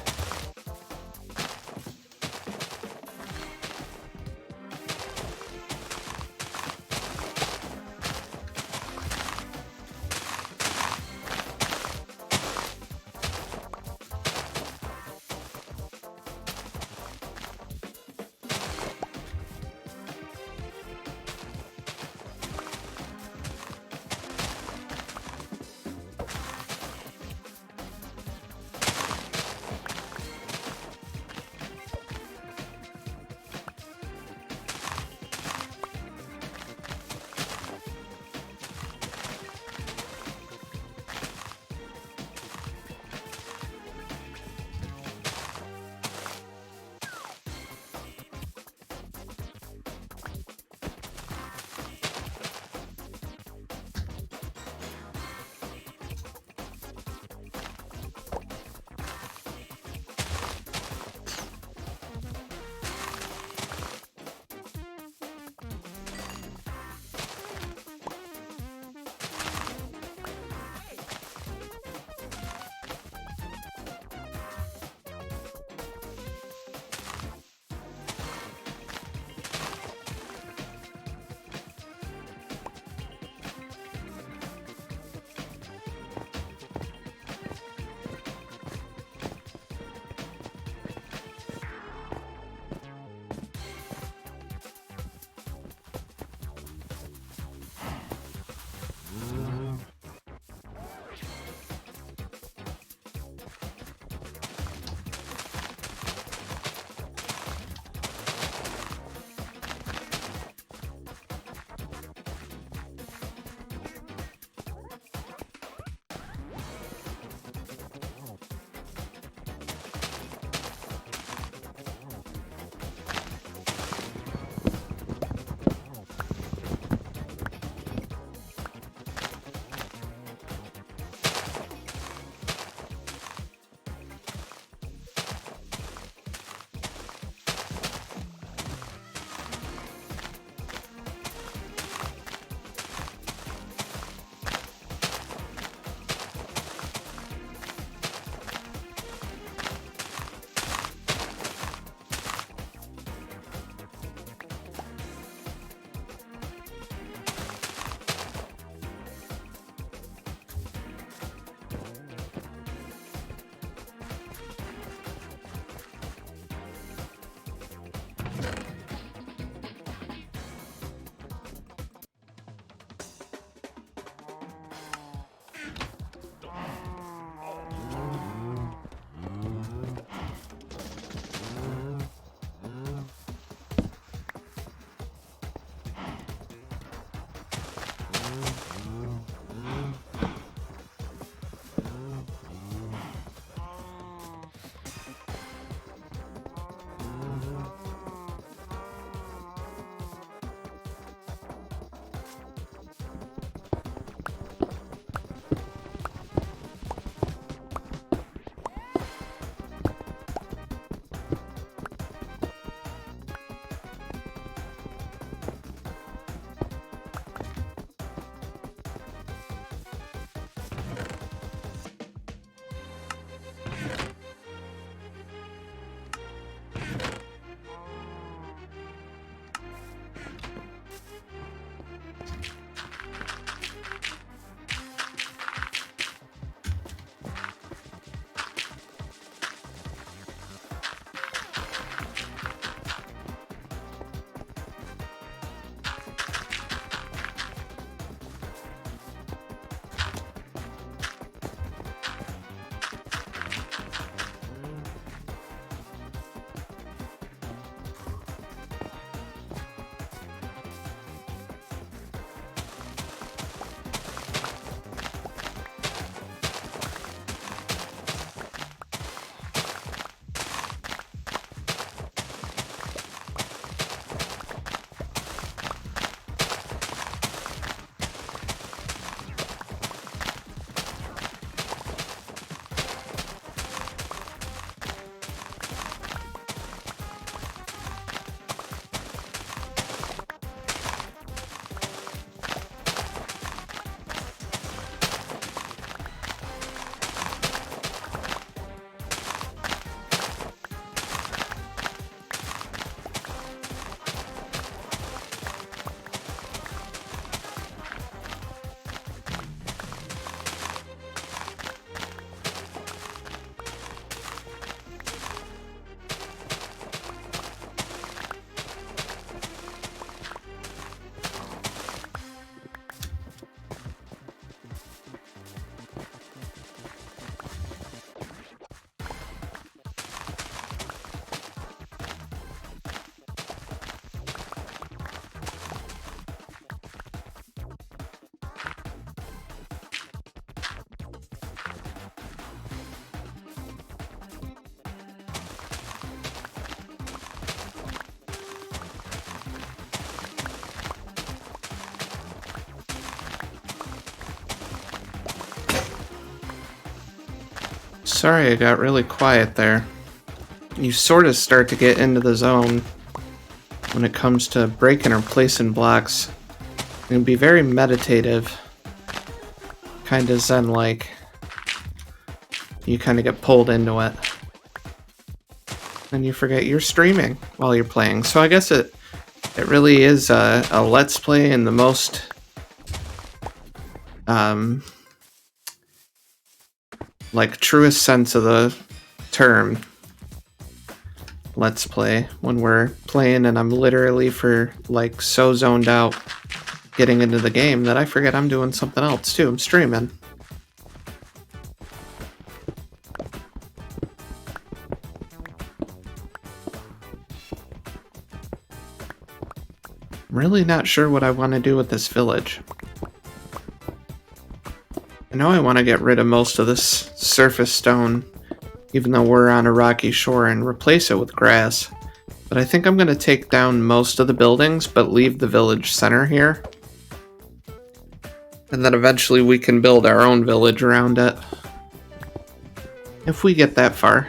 Sorry, I got really quiet there. You sort of start to get into the zone when it comes to breaking or placing blocks. It can be very meditative, kind of zen-like. You kind of get pulled into it. And you forget you're streaming while you're playing. So I guess it really is a let's play in the most like truest sense of the term. Let's play when we're playing and I'm literally for like so zoned out getting into the game that I forget I'm doing something else too. I'm streaming. I'm really not sure what I want to do with this village. I know I want to get rid of most of this surface stone, even though we're on a rocky shore, and replace it with grass. But I think I'm going to take down most of the buildings, but leave the village center here. And then eventually we can build our own village around it. If we get that far.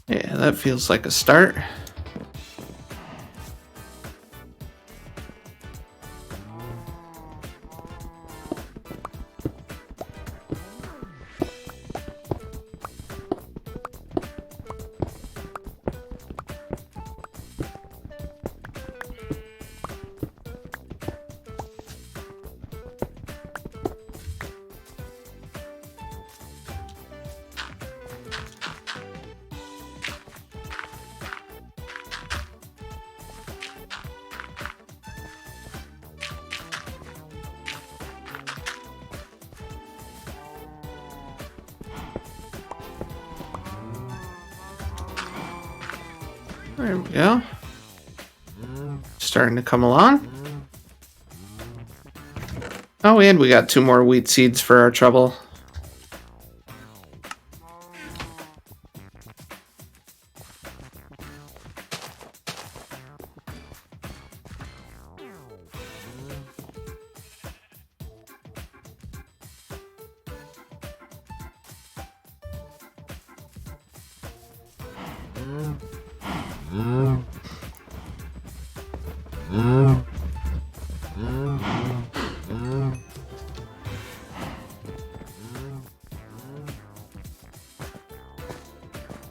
Yeah, that feels like a start. There we go. Starting to come along. Oh, and we got 2 more wheat seeds for our trouble.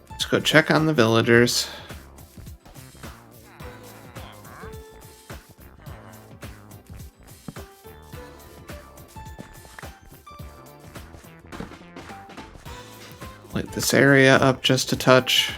Let's go check on the villagers. Light this area up just a touch.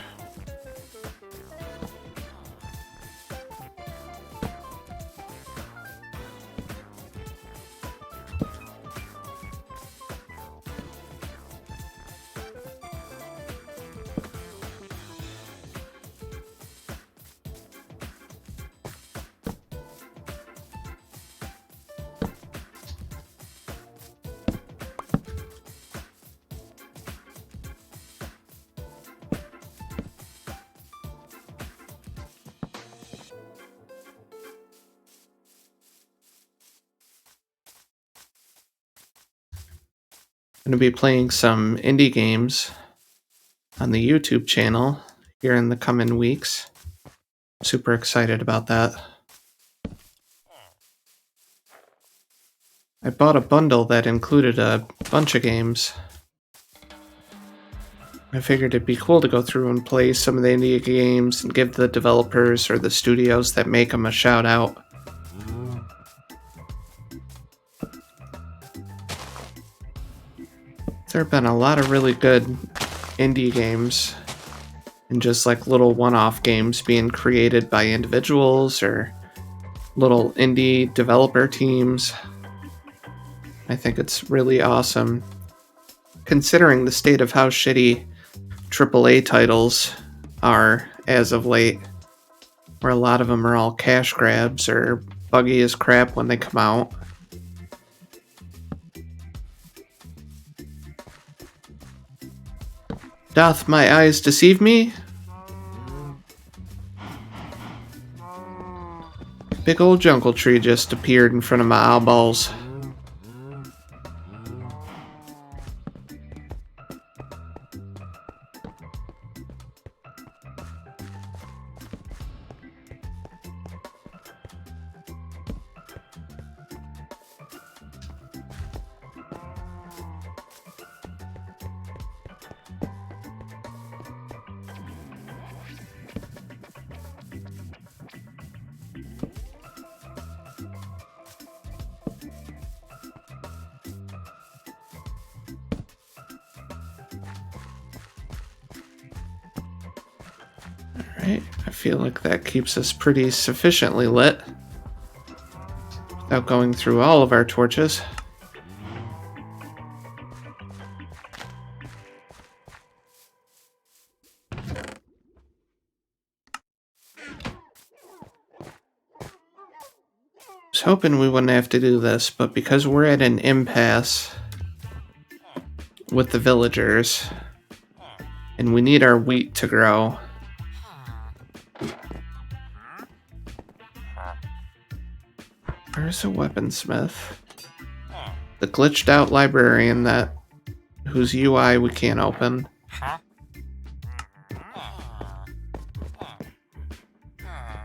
I'm going to be playing some indie games on the YouTube channel here in the coming weeks. Super excited about that. I bought a bundle that included a bunch of games. I figured it'd be cool to go through and play some of the indie games and give the developers or the studios that make them a shout out. There have been a lot of really good indie games and just like little one-off games being created by individuals or little indie developer teams. I think it's really awesome, considering the state of how shitty AAA titles are as of late, where a lot of them are all cash grabs or buggy as crap when they come out. Doth my eyes deceive me? Big old jungle tree just appeared in front of my eyeballs. Alright, I feel like that keeps us pretty sufficiently lit without going through all of our torches. I was hoping we wouldn't have to do this, but because we're at an impasse with the villagers and we need our wheat to grow, where's a weaponsmith? The glitched out librarian whose UI we can't open.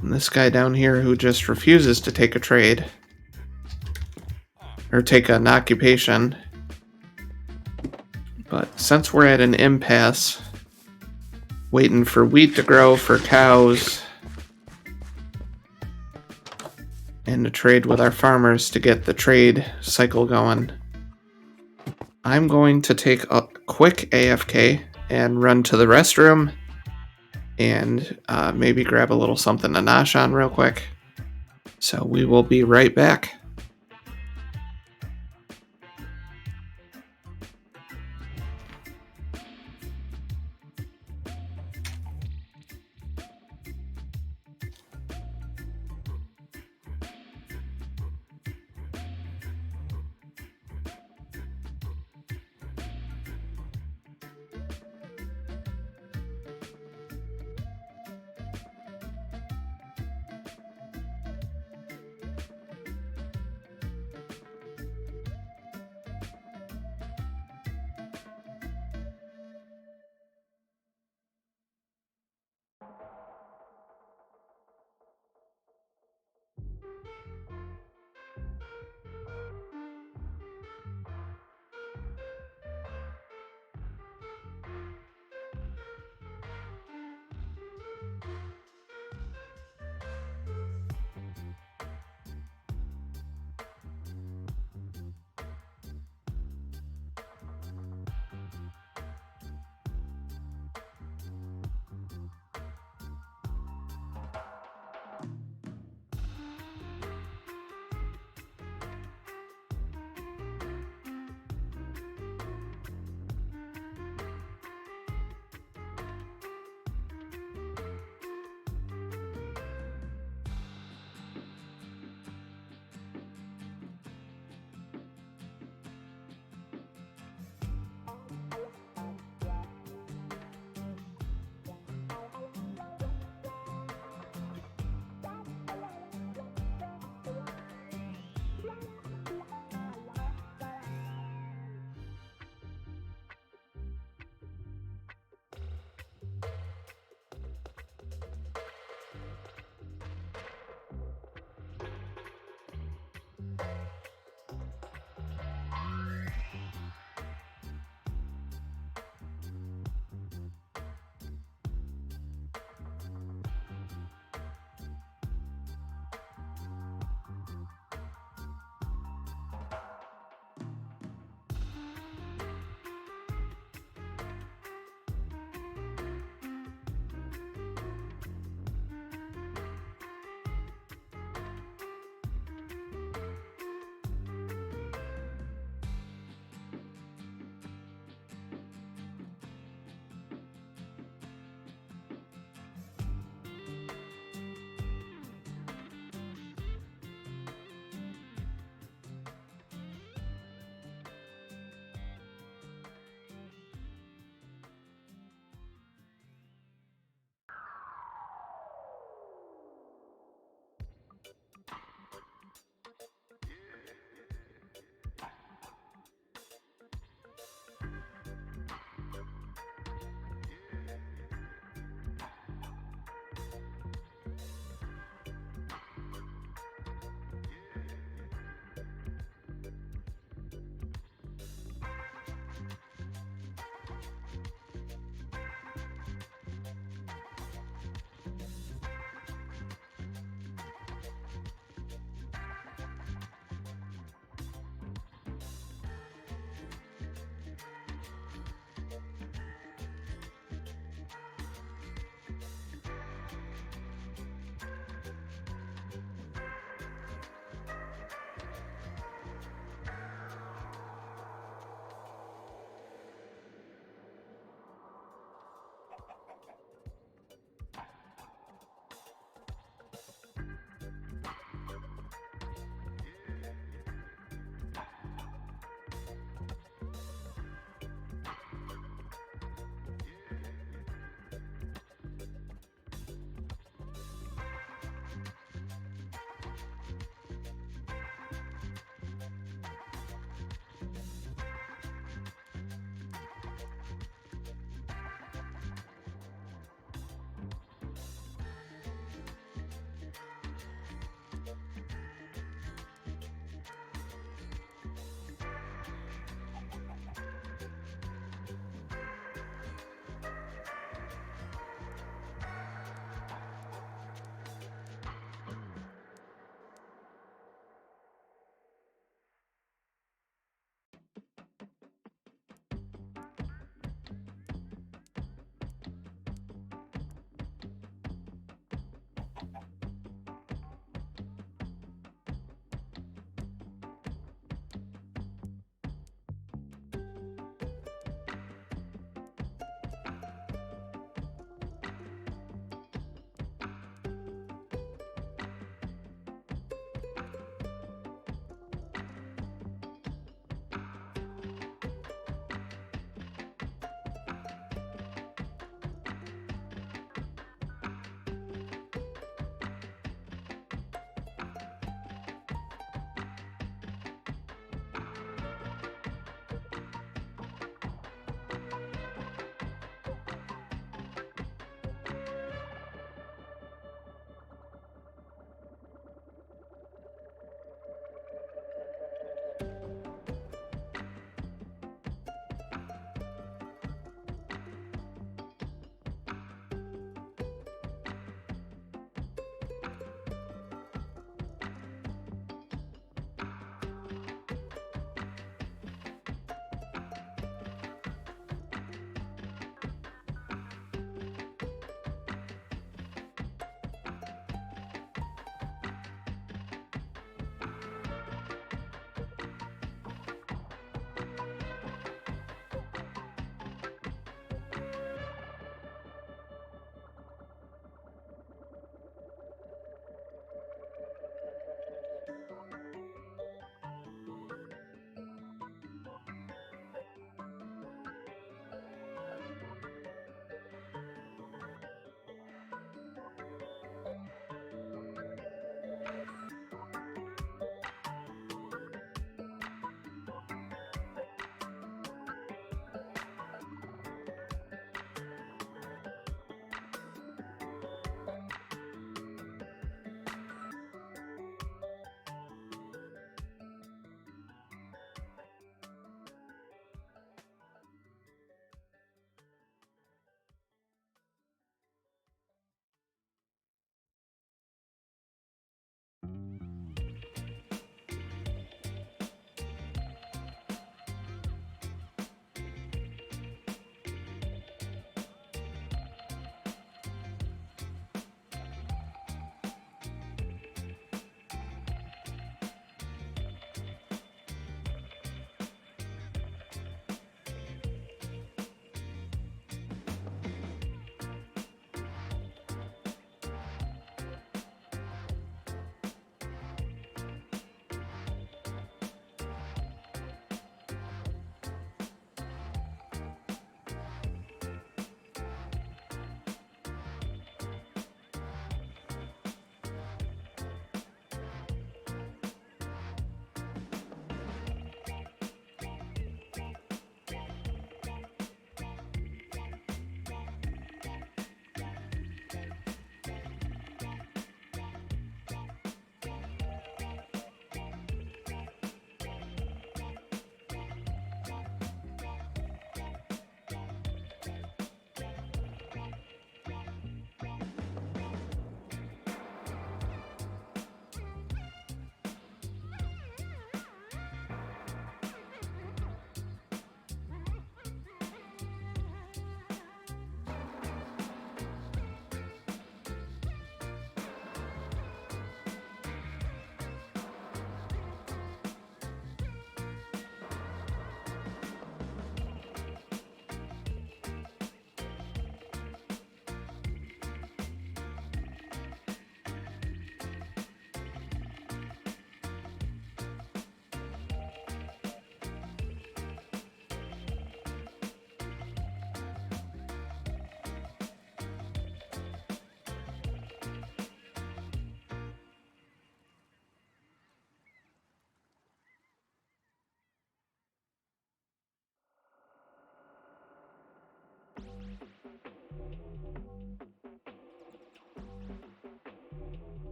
And this guy down here who just refuses to take a trade. Or take an occupation. But since we're at an impasse, waiting for wheat to grow for cows, and to trade with our farmers to get the trade cycle going, I'm going to take a quick AFK and run to the restroom and maybe grab a little something to nosh on real quick. So we will be right back.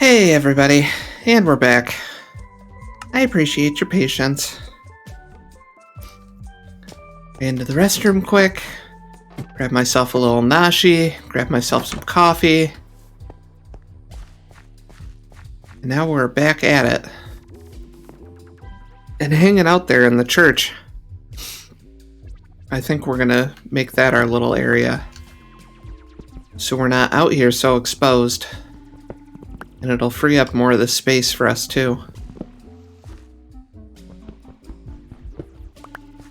Hey everybody, and we're back. I appreciate your patience. Into the restroom quick, grab myself a little nashi, grab myself some coffee. And now we're back at it. And hanging out there in the church. I think we're gonna make that our little area. So we're not out here so exposed. And it'll free up more of the space for us too.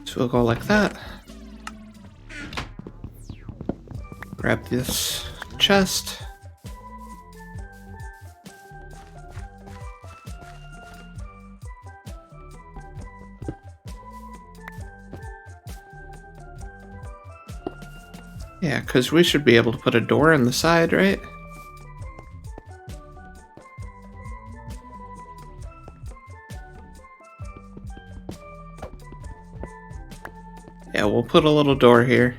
So we'll go like that. Grab this chest. Yeah, because we should be able to put a door on the side, right? Yeah, we'll put a little door here.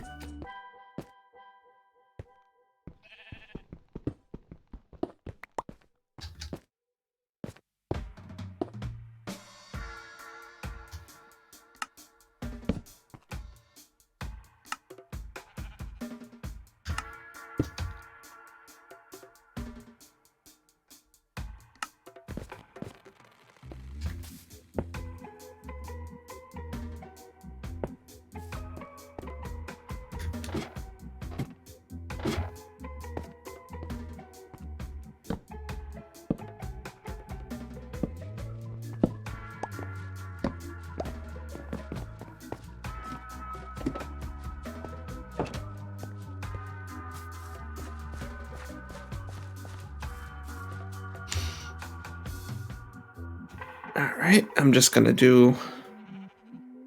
Alright, I'm just gonna do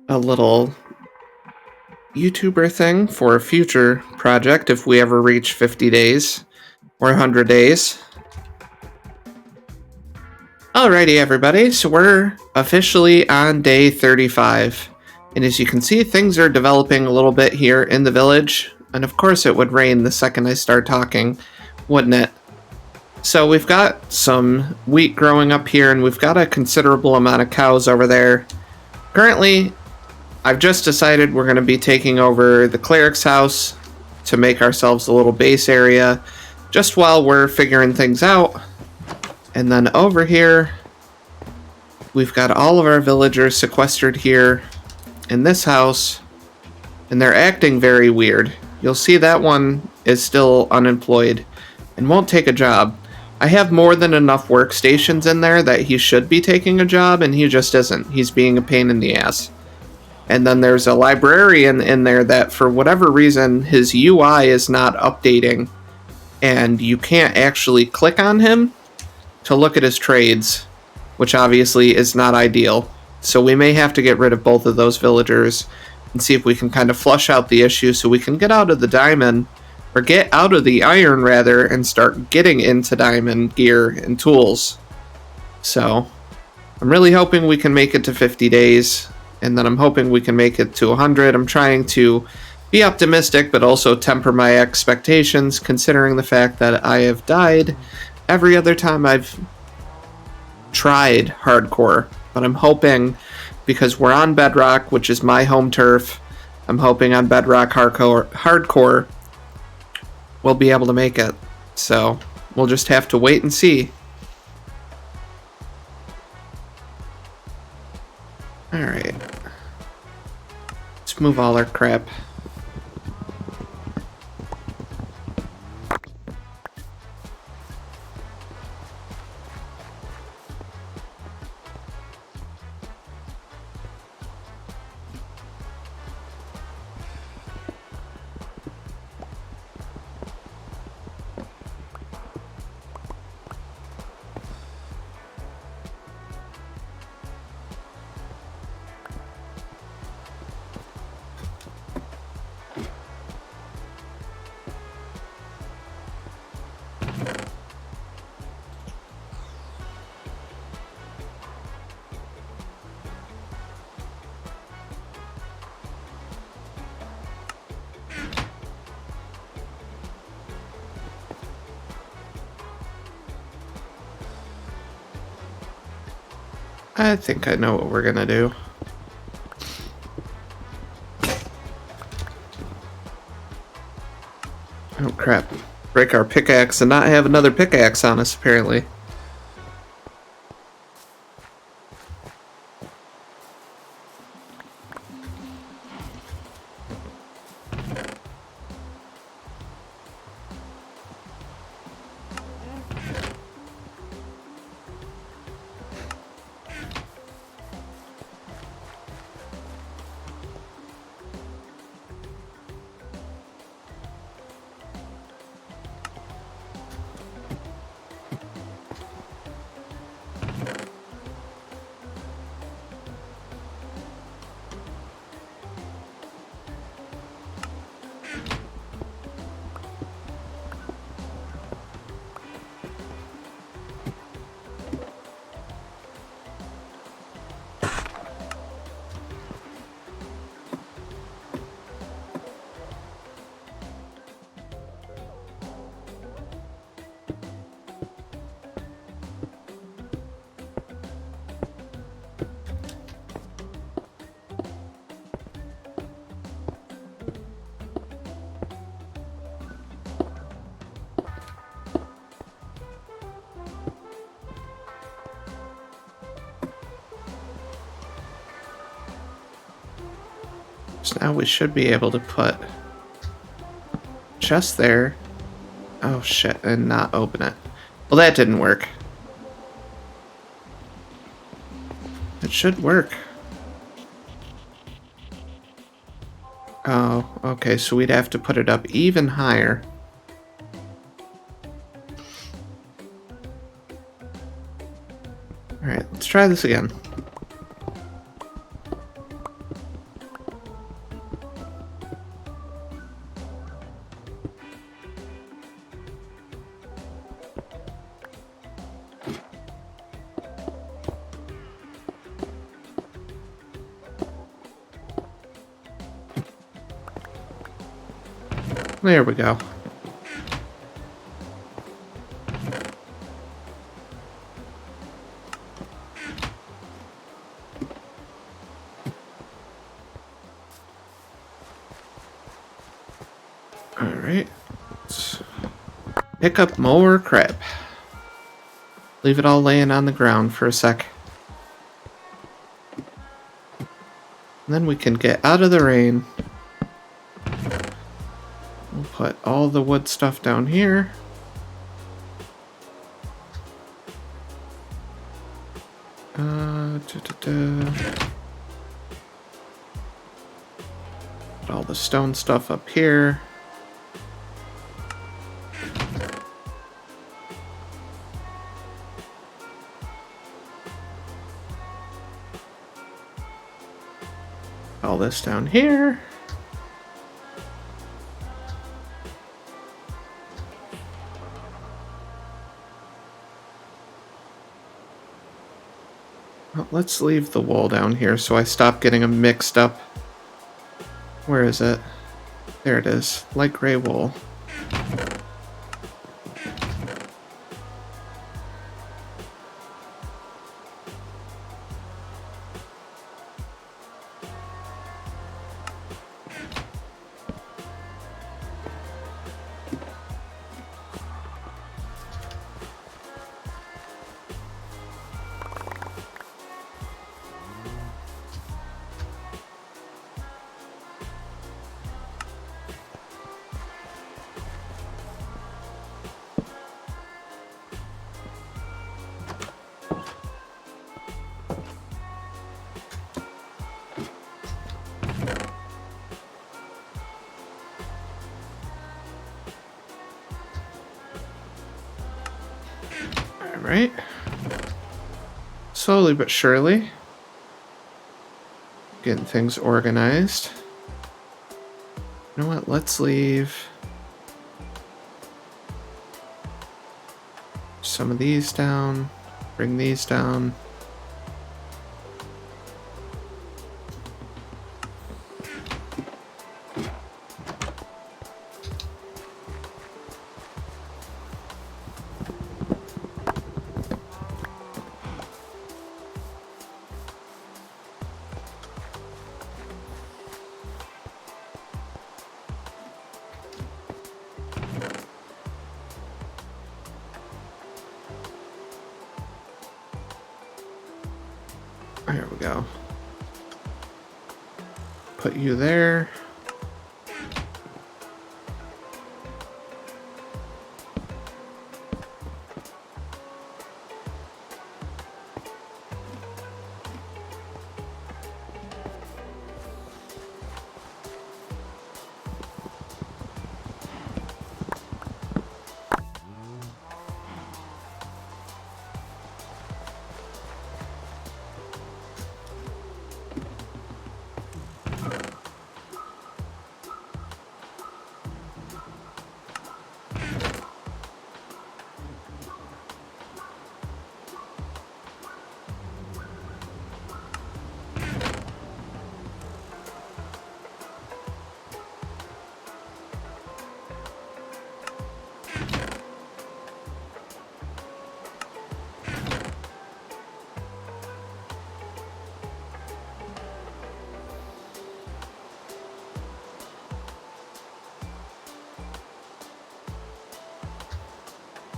a little YouTuber thing for a future project if we ever reach 50 days or 100 days. Alrighty, everybody, so we're officially on day 35. And as you can see, things are developing a little bit here in the village. And of course it would rain the second I start talking, wouldn't it? So we've got some wheat growing up here, and we've got a considerable amount of cows over there. Currently, I've just decided we're going to be taking over the cleric's house to make ourselves a little base area just while we're figuring things out. And then over here, we've got all of our villagers sequestered here in this house, and they're acting very weird. You'll see that one is still unemployed and won't take a job. I have more than enough workstations in there that he should be taking a job, and he just isn't. He's being a pain in the ass. And then there's a librarian in there that, for whatever reason, his UI is not updating, and you can't actually click on him to look at his trades, which obviously is not ideal. So we may have to get rid of both of those villagers and see if we can kind of flush out the issue so we can get out of the diamond, or get out of the iron rather, and start getting into diamond gear and tools. So I'm really hoping we can make it to 50 days, and then I'm hoping we can make it to 100. I'm trying to be optimistic, but also temper my expectations, considering the fact that I have died every other time I've tried hardcore. But I'm hoping, because we're on Bedrock, which is my home turf, I'm hoping on Bedrock hardcore we'll be able to make it. So we'll just have to wait and see. Alright. Let's move all our crap. I think I know what we're gonna do. Oh crap. Break our pickaxe and not have another pickaxe on us, apparently. So now we should be able to put chest there. Oh shit, and not open it. Well, that didn't work. It should work. Oh, okay, so we'd have to put it up even higher. Alright, let's try this again. There we go. Alright. Let's pick up more crap. Leave it all laying on the ground for a sec. And then we can get out of the rain. We'll put all the wood stuff down here. Put all the stone stuff up here. All this down here. Well, let's leave the wool down here so I stop getting them mixed up. Where is it? There it is. Light gray wool. Alright. Slowly but surely. Getting things organized. You know what? Let's leave some of these down. Bring these down. There we go. Put you there.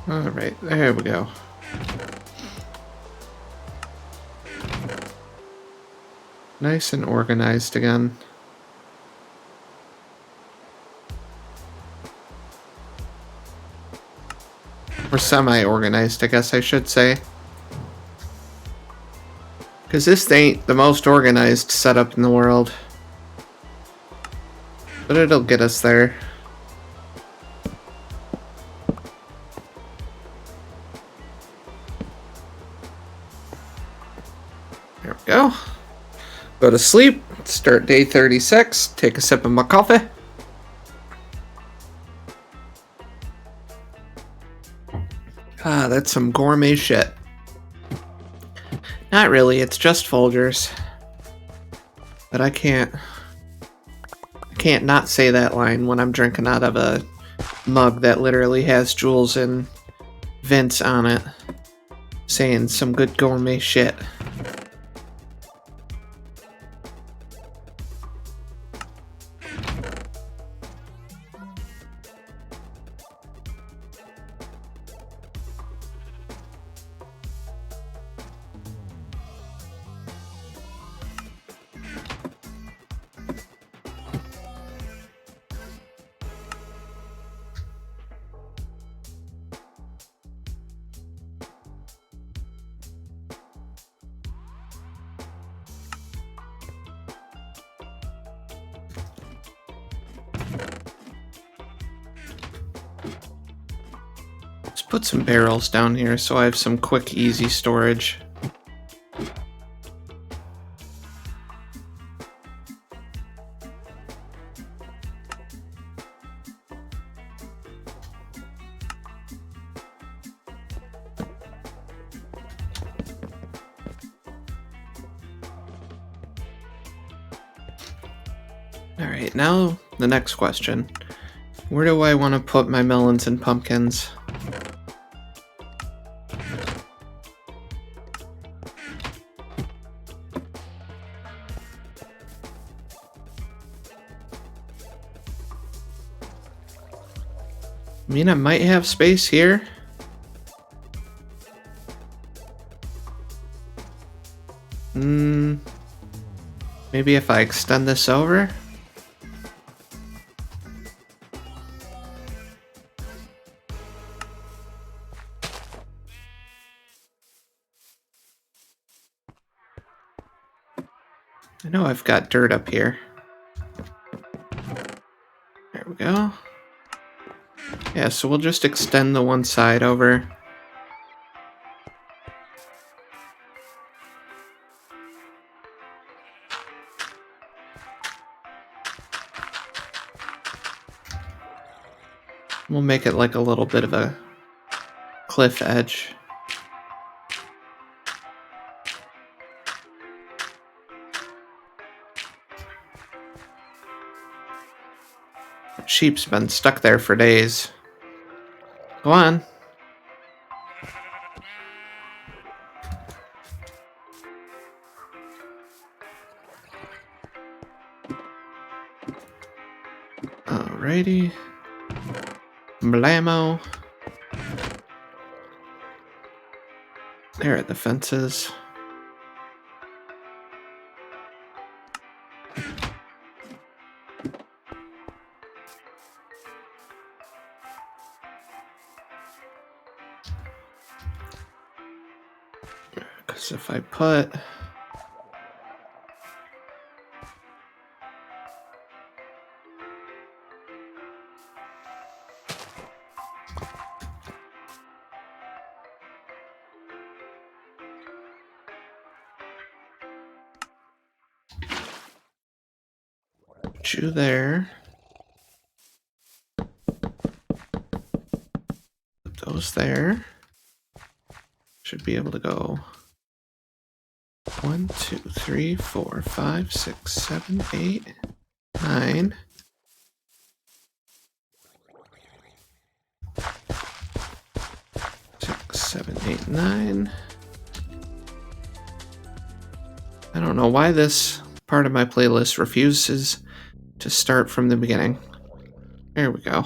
All right, there we go. Nice and organized again. Or semi-organized, I guess I should say. Because this ain't the most organized setup in the world. But it'll get us there. There we go. Go to sleep. Start day 36. Take a sip of my coffee. Ah, that's some gourmet shit. Not really, it's just Folgers. But I can't not say that line when I'm drinking out of a mug that literally has Jules and Vince on it. Saying some good gourmet shit. Let's put some barrels down here so I have some quick, easy storage. Alright, now the next question. Where do I want to put my melons and pumpkins? I mean, I might have space here. Maybe if I extend this over? I know I've got dirt up here. There we go. Yeah, so we'll just extend the one side over. We'll make it like a little bit of a cliff edge. Sheep's been stuck there for days. Go on. Alrighty. Blammo. There are the fences. So if I put... you there. Put those there. Should be able to go 1, 2, 3, 4, 5, 6, 7, 8, 9. Six, 7, 8, 9. I don't know why this part of my playlist refuses to start from the beginning. There we go.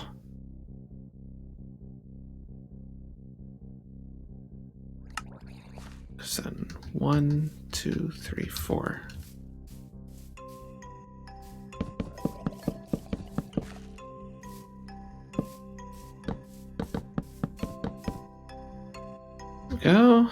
So then 1, 2, 3, 4. There we go.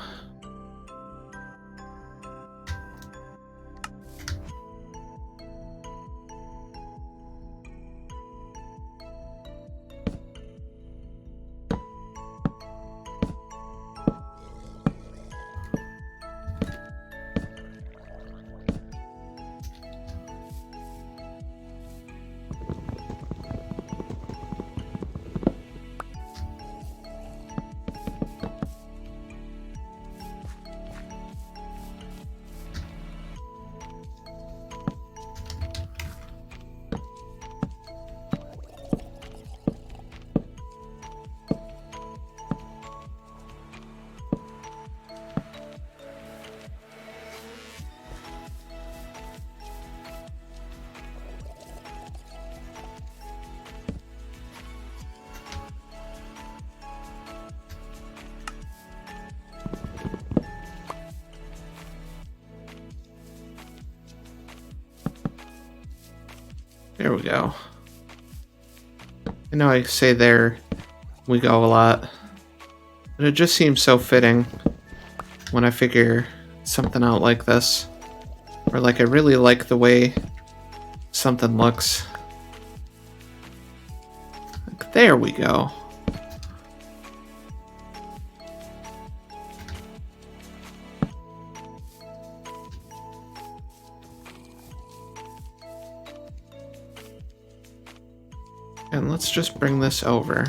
There we go. I know I say there we go a lot, but it just seems so fitting when I figure something out like this. Or like I really like the way something looks. Like, there we go. And let's just bring this over.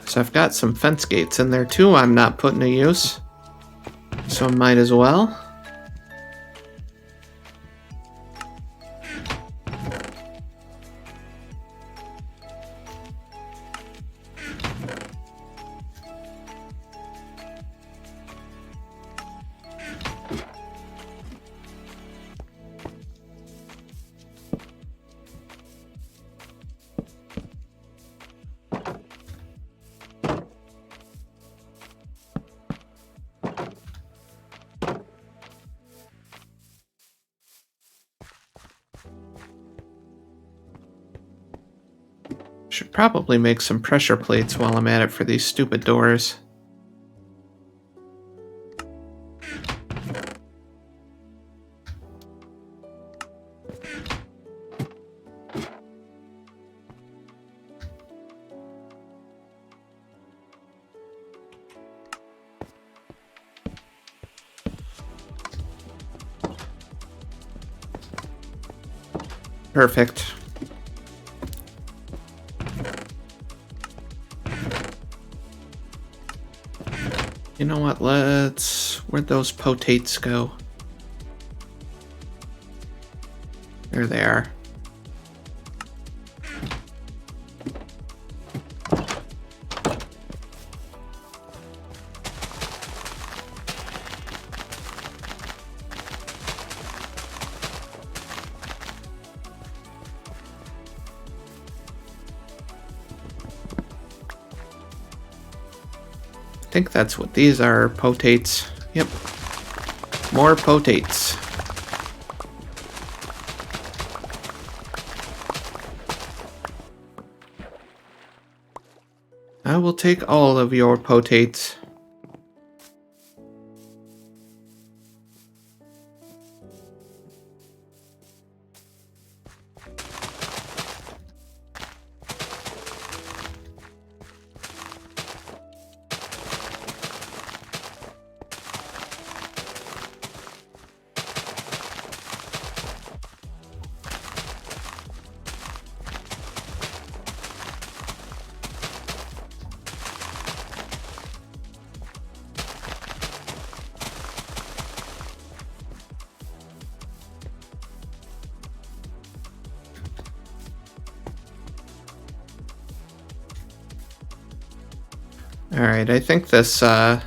So I've got some fence gates in there too I'm not putting to use. So might as well. Should probably make some pressure plates while I'm at it for these stupid doors. Perfect. You know what, where'd those potates go? There they are. I think that's what these are, potates. Yep. More potates. I will take all of your potates. Alright, I think this has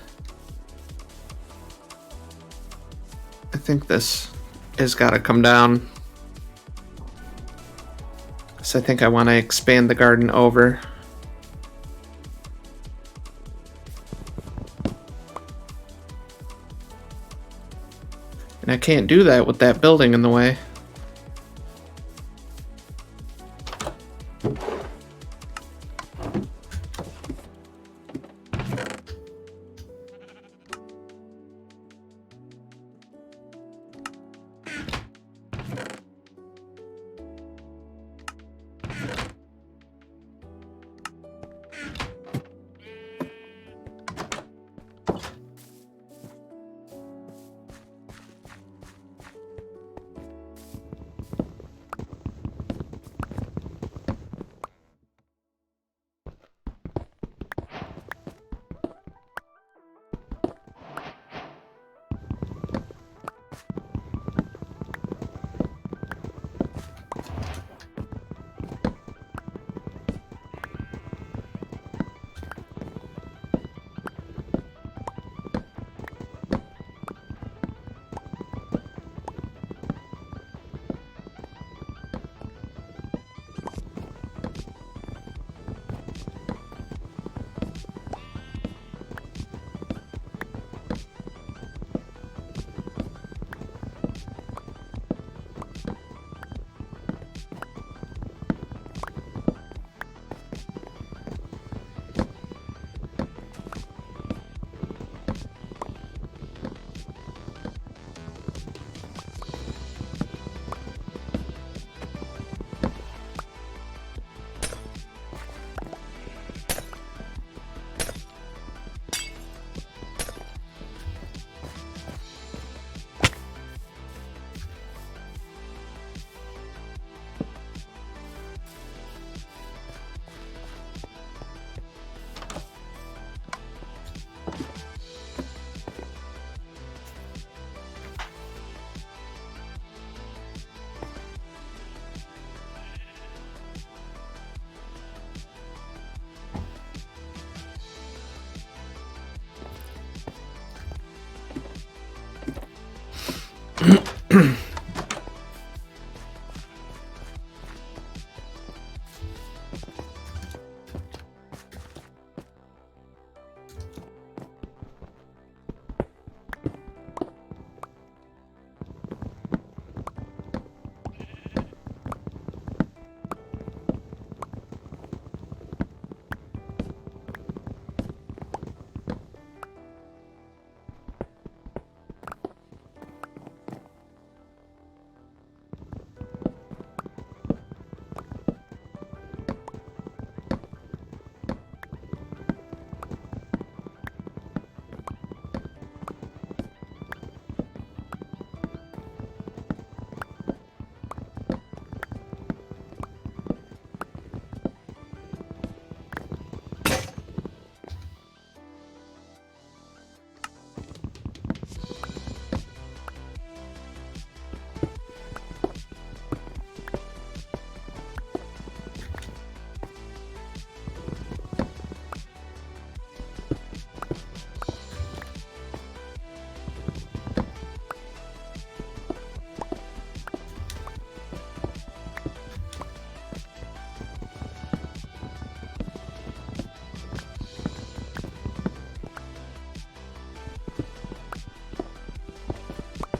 gotta come down. So I think I want to expand the garden over. And I can't do that with that building in the way.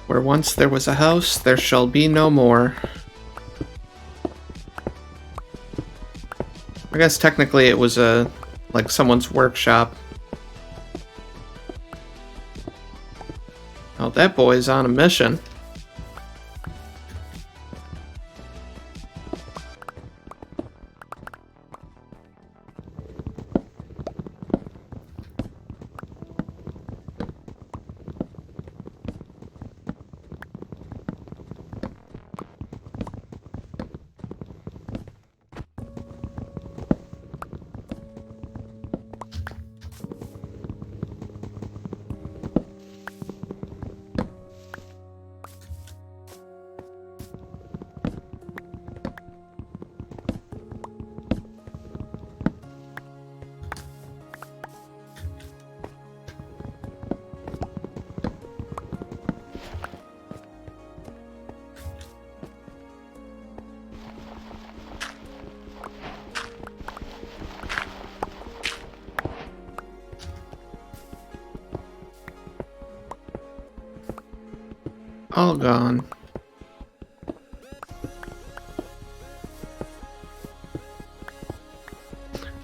Where once there was a house, there shall be no more. I guess technically it was a like someone's workshop. Oh, that boy's on a mission. All gone.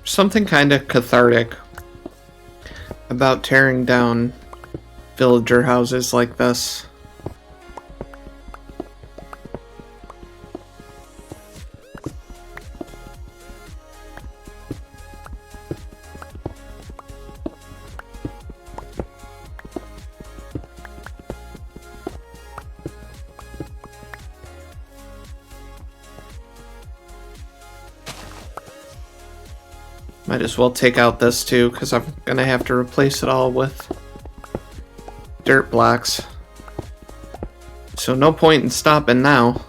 Something kind of cathartic about tearing down villager houses like this. Might as well take out this too, because I'm gonna have to replace it all with dirt blocks. So no point in stopping now.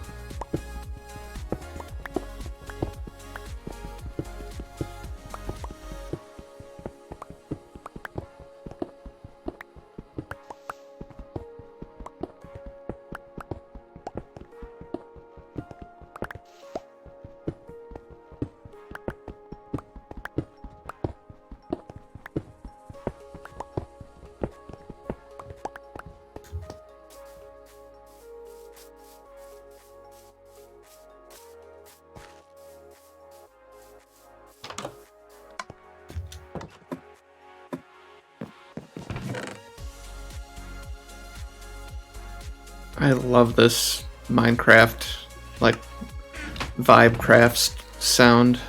I love this Minecraft, like, vibe crafts sound.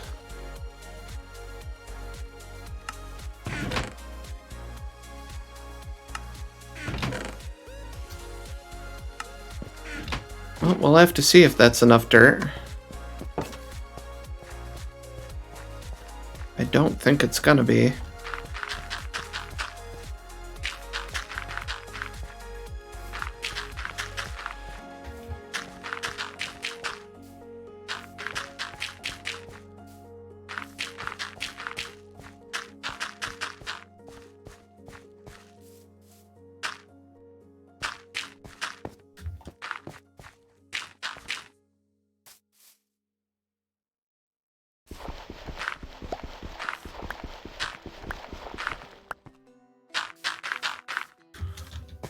Well, we'll have to see if that's enough dirt. I don't think it's gonna be.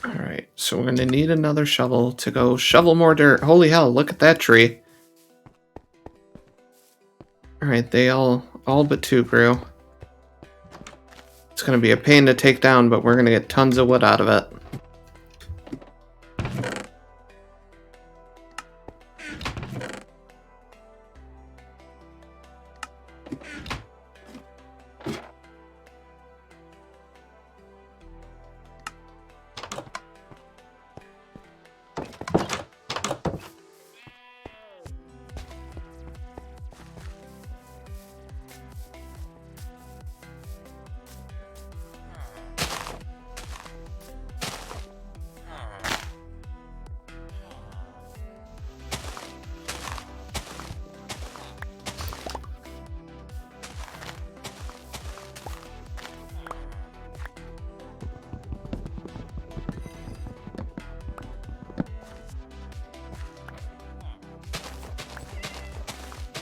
Alright, so we're gonna need another shovel to go shovel more dirt. Holy hell, look at that tree. Alright, they all but two grew. It's gonna be a pain to take down, but we're gonna get tons of wood out of it.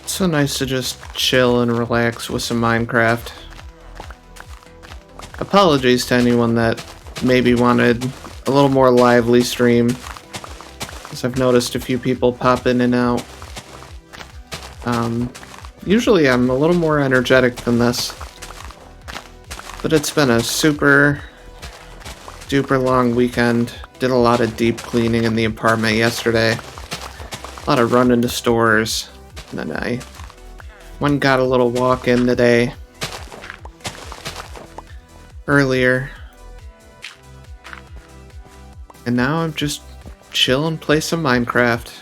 It's so nice to just chill and relax with some Minecraft. Apologies to anyone that maybe wanted a little more lively stream, because I've noticed a few people pop in and out. Usually I'm a little more energetic than this. But it's been a super duper long weekend. Did a lot of deep cleaning in the apartment yesterday. A lot of running to stores. And then I went and got a little walk in today. Earlier. And now I'm just chill and play some Minecraft.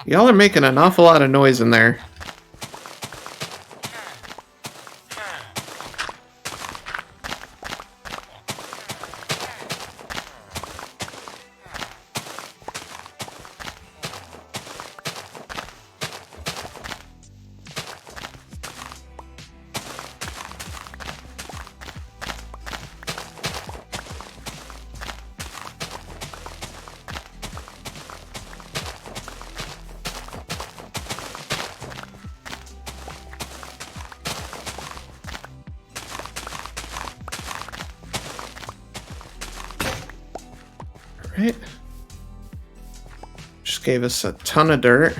Y'all are making an awful lot of noise in there. Right? Just gave us a ton of dirt.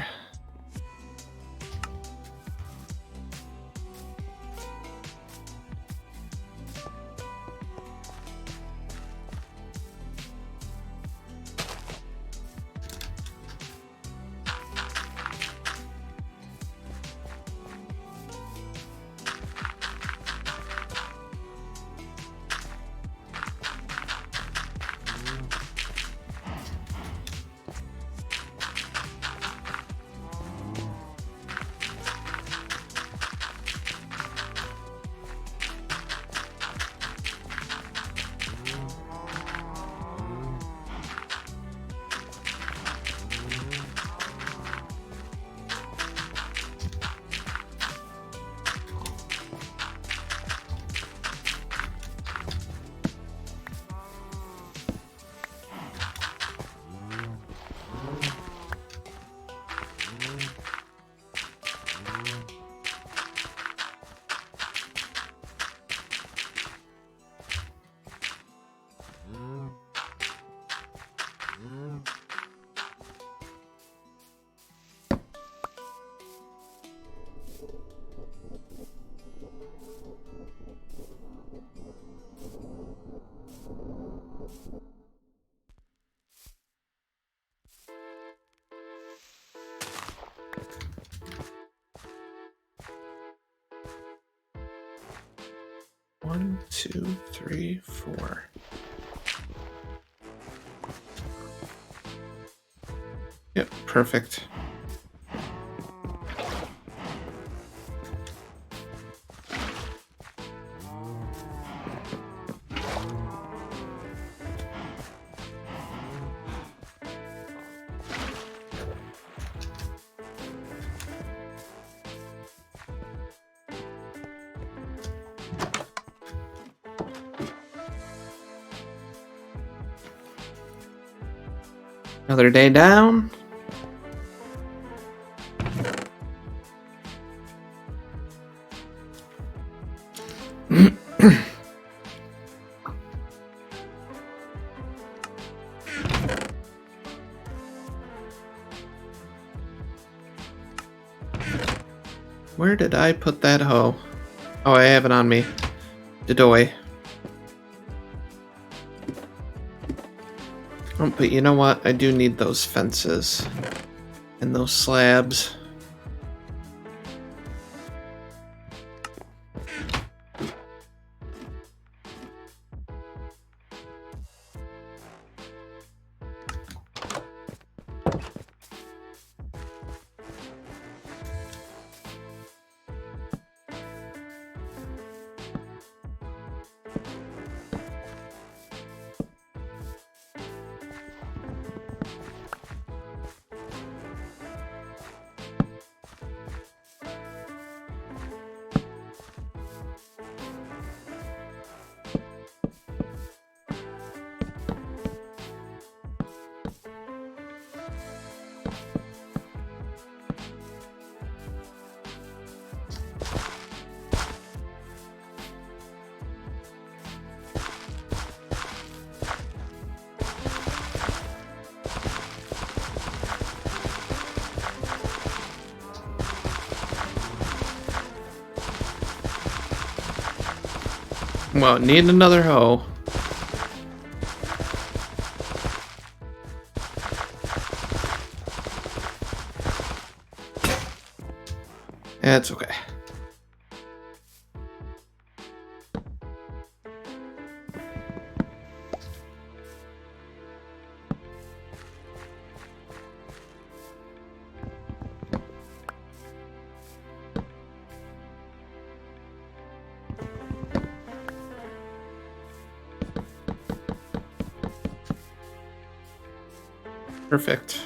One, two, three, four. Yep, perfect. Another day down. Where did I put that hoe? Oh, I have it on me. Dedoy. Oh, but you know what? I do need those fences. And those slabs. Well, need another hoe. It's okay. Perfect.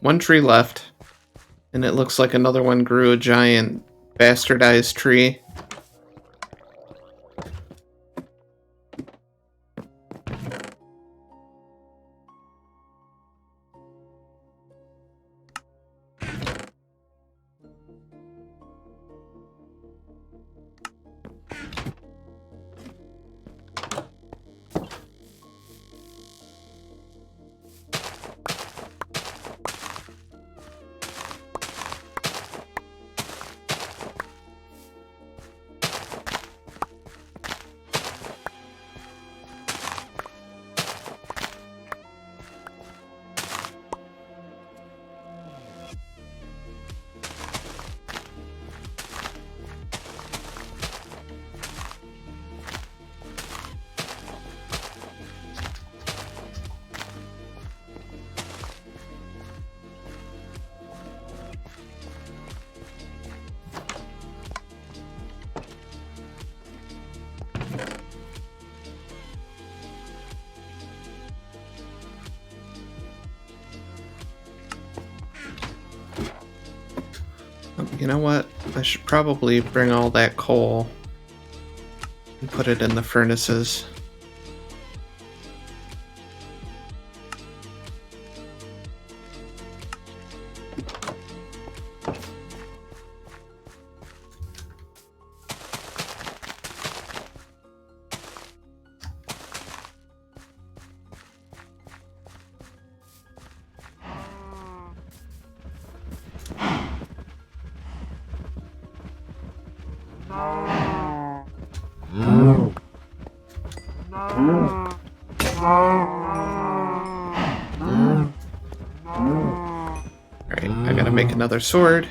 One tree left, and it looks like another one grew a giant bastardized tree. You know what? I should probably bring all that coal and put it in the furnaces. Alright, I gotta make another sword.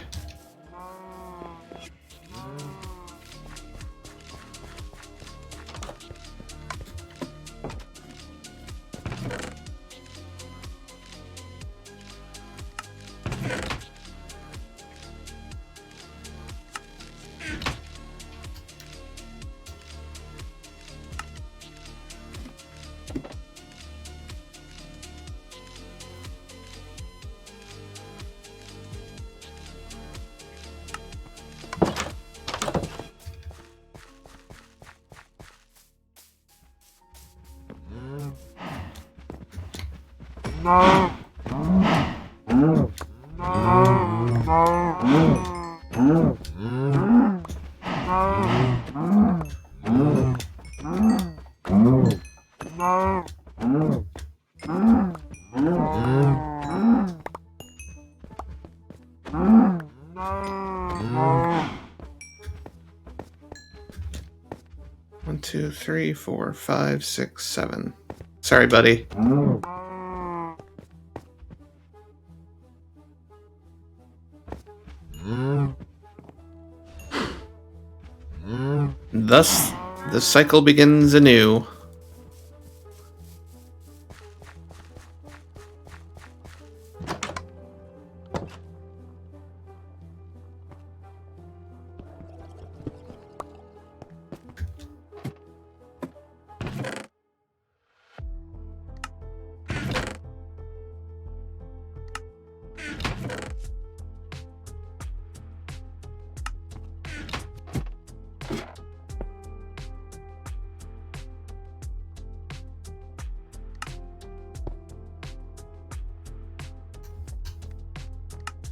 One, two, 3, 4, 5, 6, 7. Sorry, buddy. Thus, the cycle begins anew.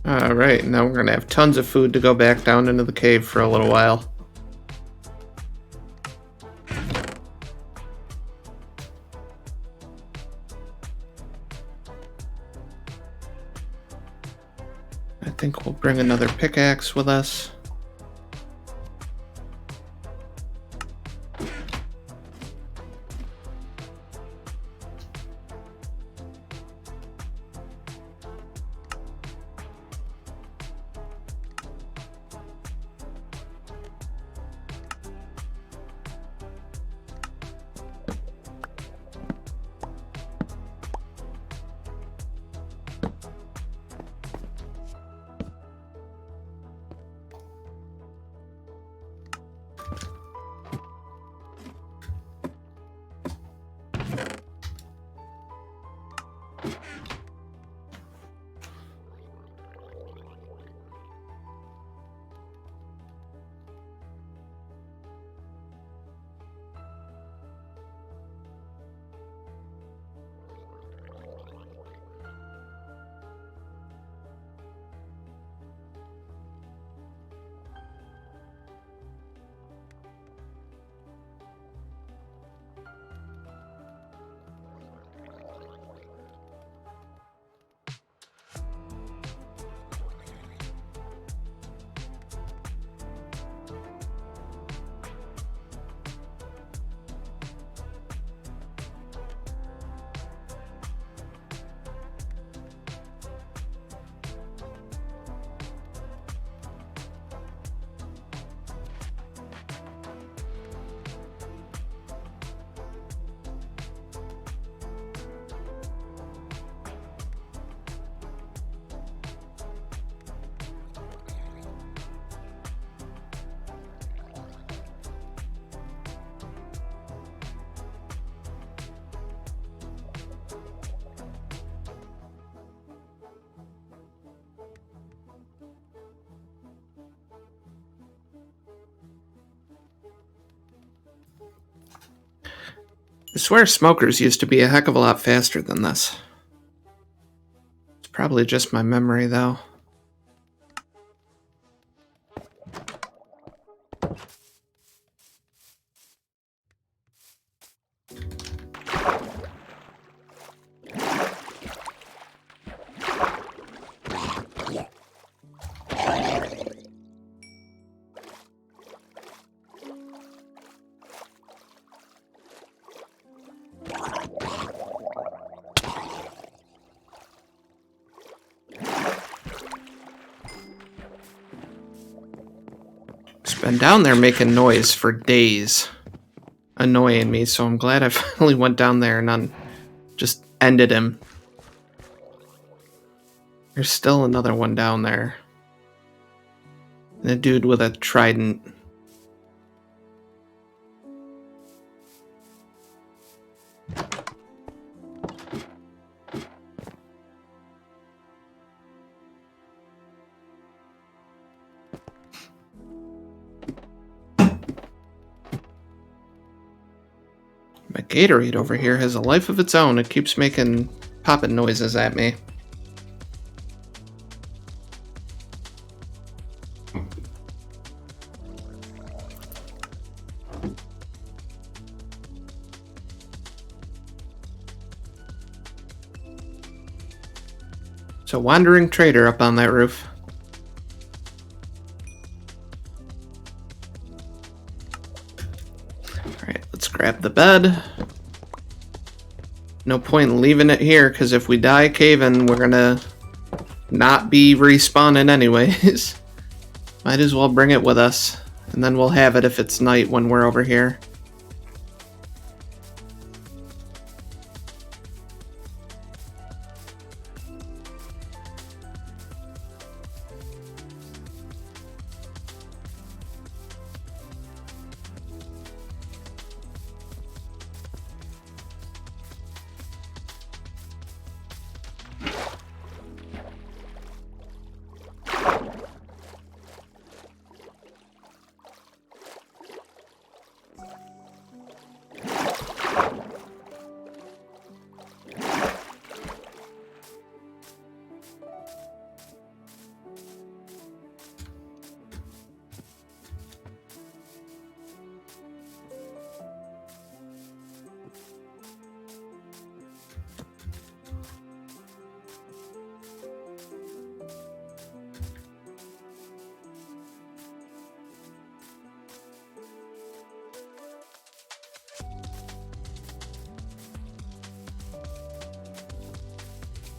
Alright, now we're gonna have tons of food to go back down into the cave for a little while. I think we'll bring another pickaxe with us. I swear smokers used to be a heck of a lot faster than this. It's probably just my memory, though. Been down there making noise for days, annoying me, so I'm glad I finally went down there and just ended him. There's still another one down there. And a dude with a trident. My Gatorade over here has a life of its own. It keeps making popping noises at me. It's a wandering trader up on that roof. Alright, let's grab bed. No point in leaving it here, because if we die caving, we're gonna not be respawning anyways. Might as well bring it with us, and then we'll have it if it's night when we're over here.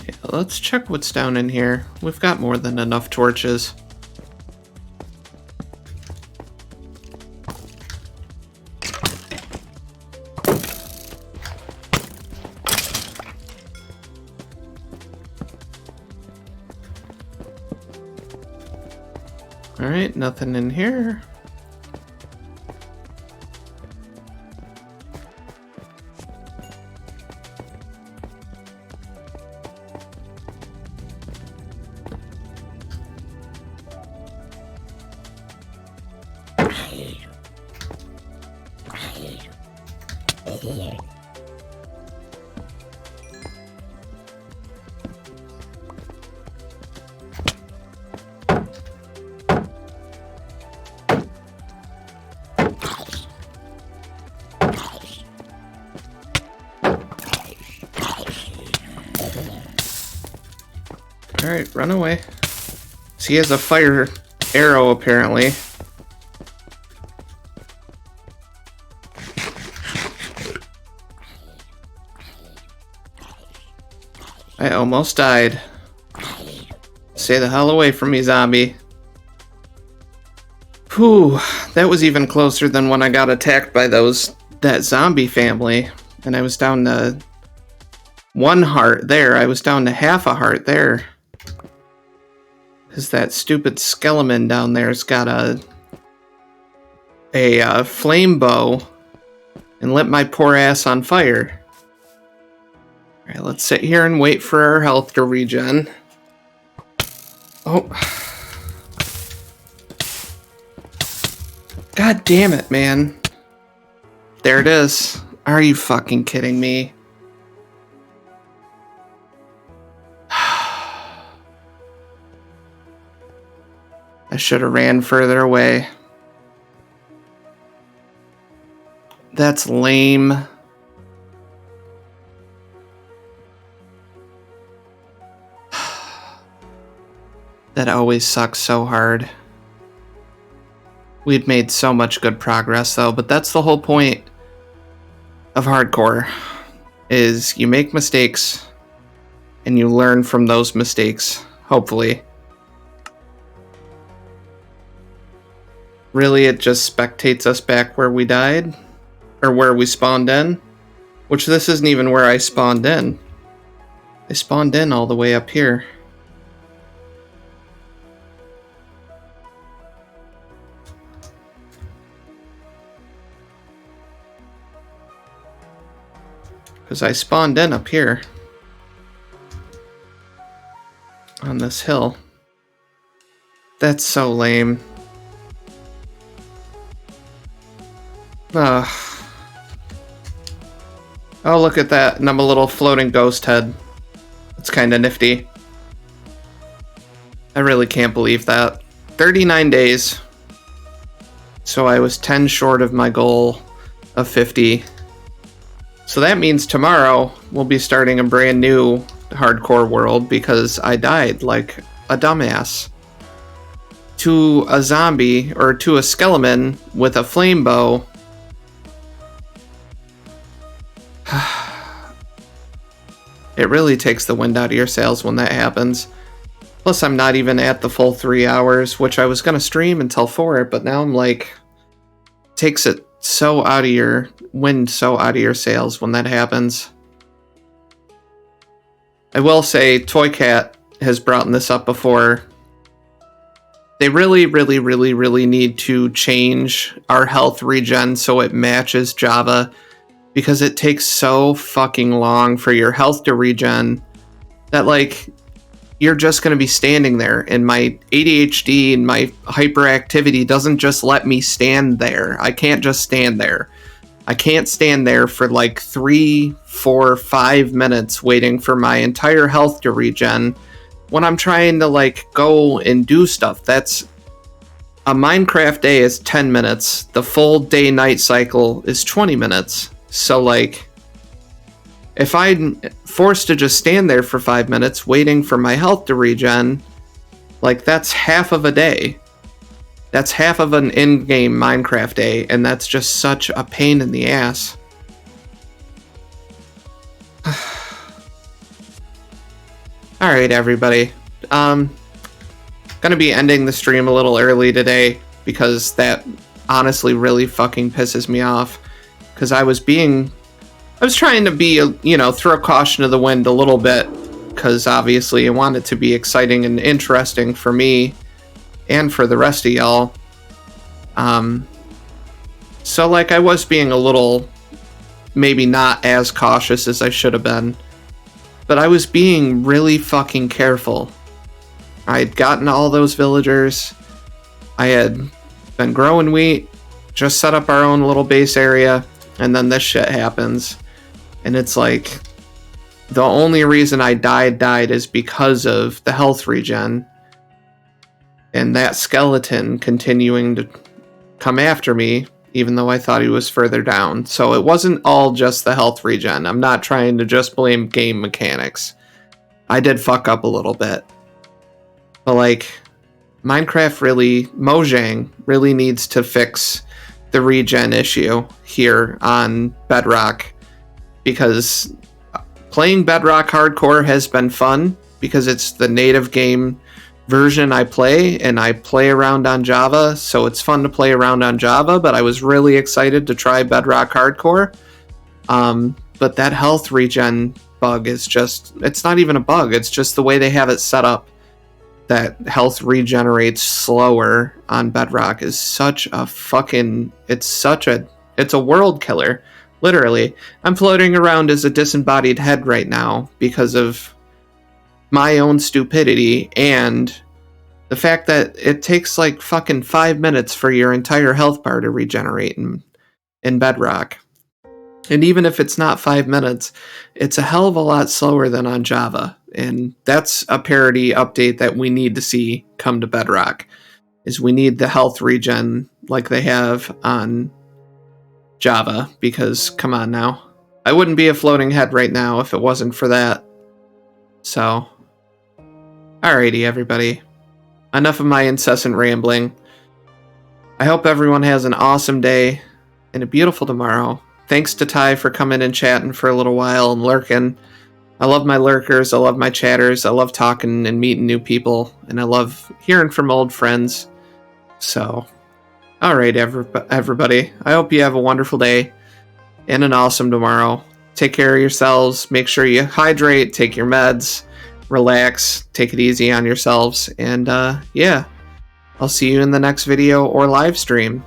Yeah, let's check what's down in here. We've got more than enough torches. Alright, nothing in here. Alright, run away. So he has a fire arrow, apparently. I almost died. Stay the hell away from me, zombie. Whew, that was even closer than when I got attacked by that zombie family. And I was down to 1 heart there. I was down to half a heart there. Because that stupid skeleton down there's got a flame bow and lit my poor ass on fire. Alright, let's sit here and wait for our health to regen. Oh. God damn it, man. There it is. Are you fucking kidding me? I should have ran further away. That's lame. That always sucks so hard. We'd made so much good progress though, but that's the whole point of hardcore, is you make mistakes and you learn from those mistakes, hopefully. Really, it just spectates us back where we died, or where we spawned in, which this isn't even where I spawned in. I spawned in all the way up here. Because I spawned in up here. On this hill. That's so lame. Oh, look at that. And I'm a little floating ghost head. It's kind of nifty. I really can't believe that. 39 days. So I was 10 short of my goal of 50. So that means tomorrow we'll be starting a brand new hardcore world because I died like a dumbass. To a zombie, or to a skeleton with a flame bow. It really takes the wind out of your sails when that happens. Plus, I'm not even at the full 3 hours, which I was going to stream until 4, but now I'm like, takes it so out of your wind, so out of your sails when that happens. I will say, Toy Cat has brought this up before. They really, really, really, really need to change our health regen so it matches Java, because it takes so fucking long for your health to regen that, like, you're just going to be standing there, and my ADHD and my hyperactivity doesn't just let me stand there. I can't just stand there. I can't stand there for like 3, 4, 5 minutes waiting for my entire health to regen when I'm trying to like go and do stuff. That's a Minecraft day is 10 minutes. The full day-night cycle is 20 minutes. So like, if I'm forced to just stand there for 5 minutes waiting for my health to regen, like that's half of a day. That's half of an in-game Minecraft day, and that's just such a pain in the ass. Alright, everybody. Gonna be ending the stream a little early today, because that honestly really fucking pisses me off. Because I was trying to be, you know, throw caution to the wind a little bit, because obviously I want it to be exciting and interesting for me and for the rest of y'all. So like I was being a little, maybe not as cautious as I should have been, but I was being really fucking careful. I had gotten all those villagers, I had been growing wheat, just set up our own little base area, and then this shit happens. And it's like, the only reason I died is because of the health regen. And that skeleton continuing to come after me, even though I thought he was further down. So it wasn't all just the health regen. I'm not trying to just blame game mechanics. I did fuck up a little bit. But like, Mojang really needs to fix the regen issue here on Bedrock. Because playing Bedrock Hardcore has been fun, because it's the native game version I play, and I play around on Java, so it's fun to play around on Java, but I was really excited to try Bedrock Hardcore. But that health regen bug is just, it's not even a bug, it's just the way they have it set up, that health regenerates slower on Bedrock is such a fucking, it's a world killer. Literally, I'm floating around as a disembodied head right now because of my own stupidity and the fact that it takes like fucking 5 minutes for your entire health bar to regenerate in Bedrock. And even if it's not 5 minutes, it's a hell of a lot slower than on Java. And that's a parity update that we need to see come to Bedrock, is we need the health regen like they have on Java, because come on now, I wouldn't be a floating head right now if it wasn't for that. So, alrighty everybody, enough of my incessant rambling. I hope everyone has an awesome day and a beautiful tomorrow. Thanks to Ty for coming and chatting for a little while and lurking. I love my lurkers, I love my chatters, I love talking and meeting new people, and I love hearing from old friends. So, alright everybody, I hope you have a wonderful day and an awesome tomorrow. Take care of yourselves, make sure you hydrate, take your meds, relax, take it easy on yourselves, and yeah, I'll see you in the next video or live stream.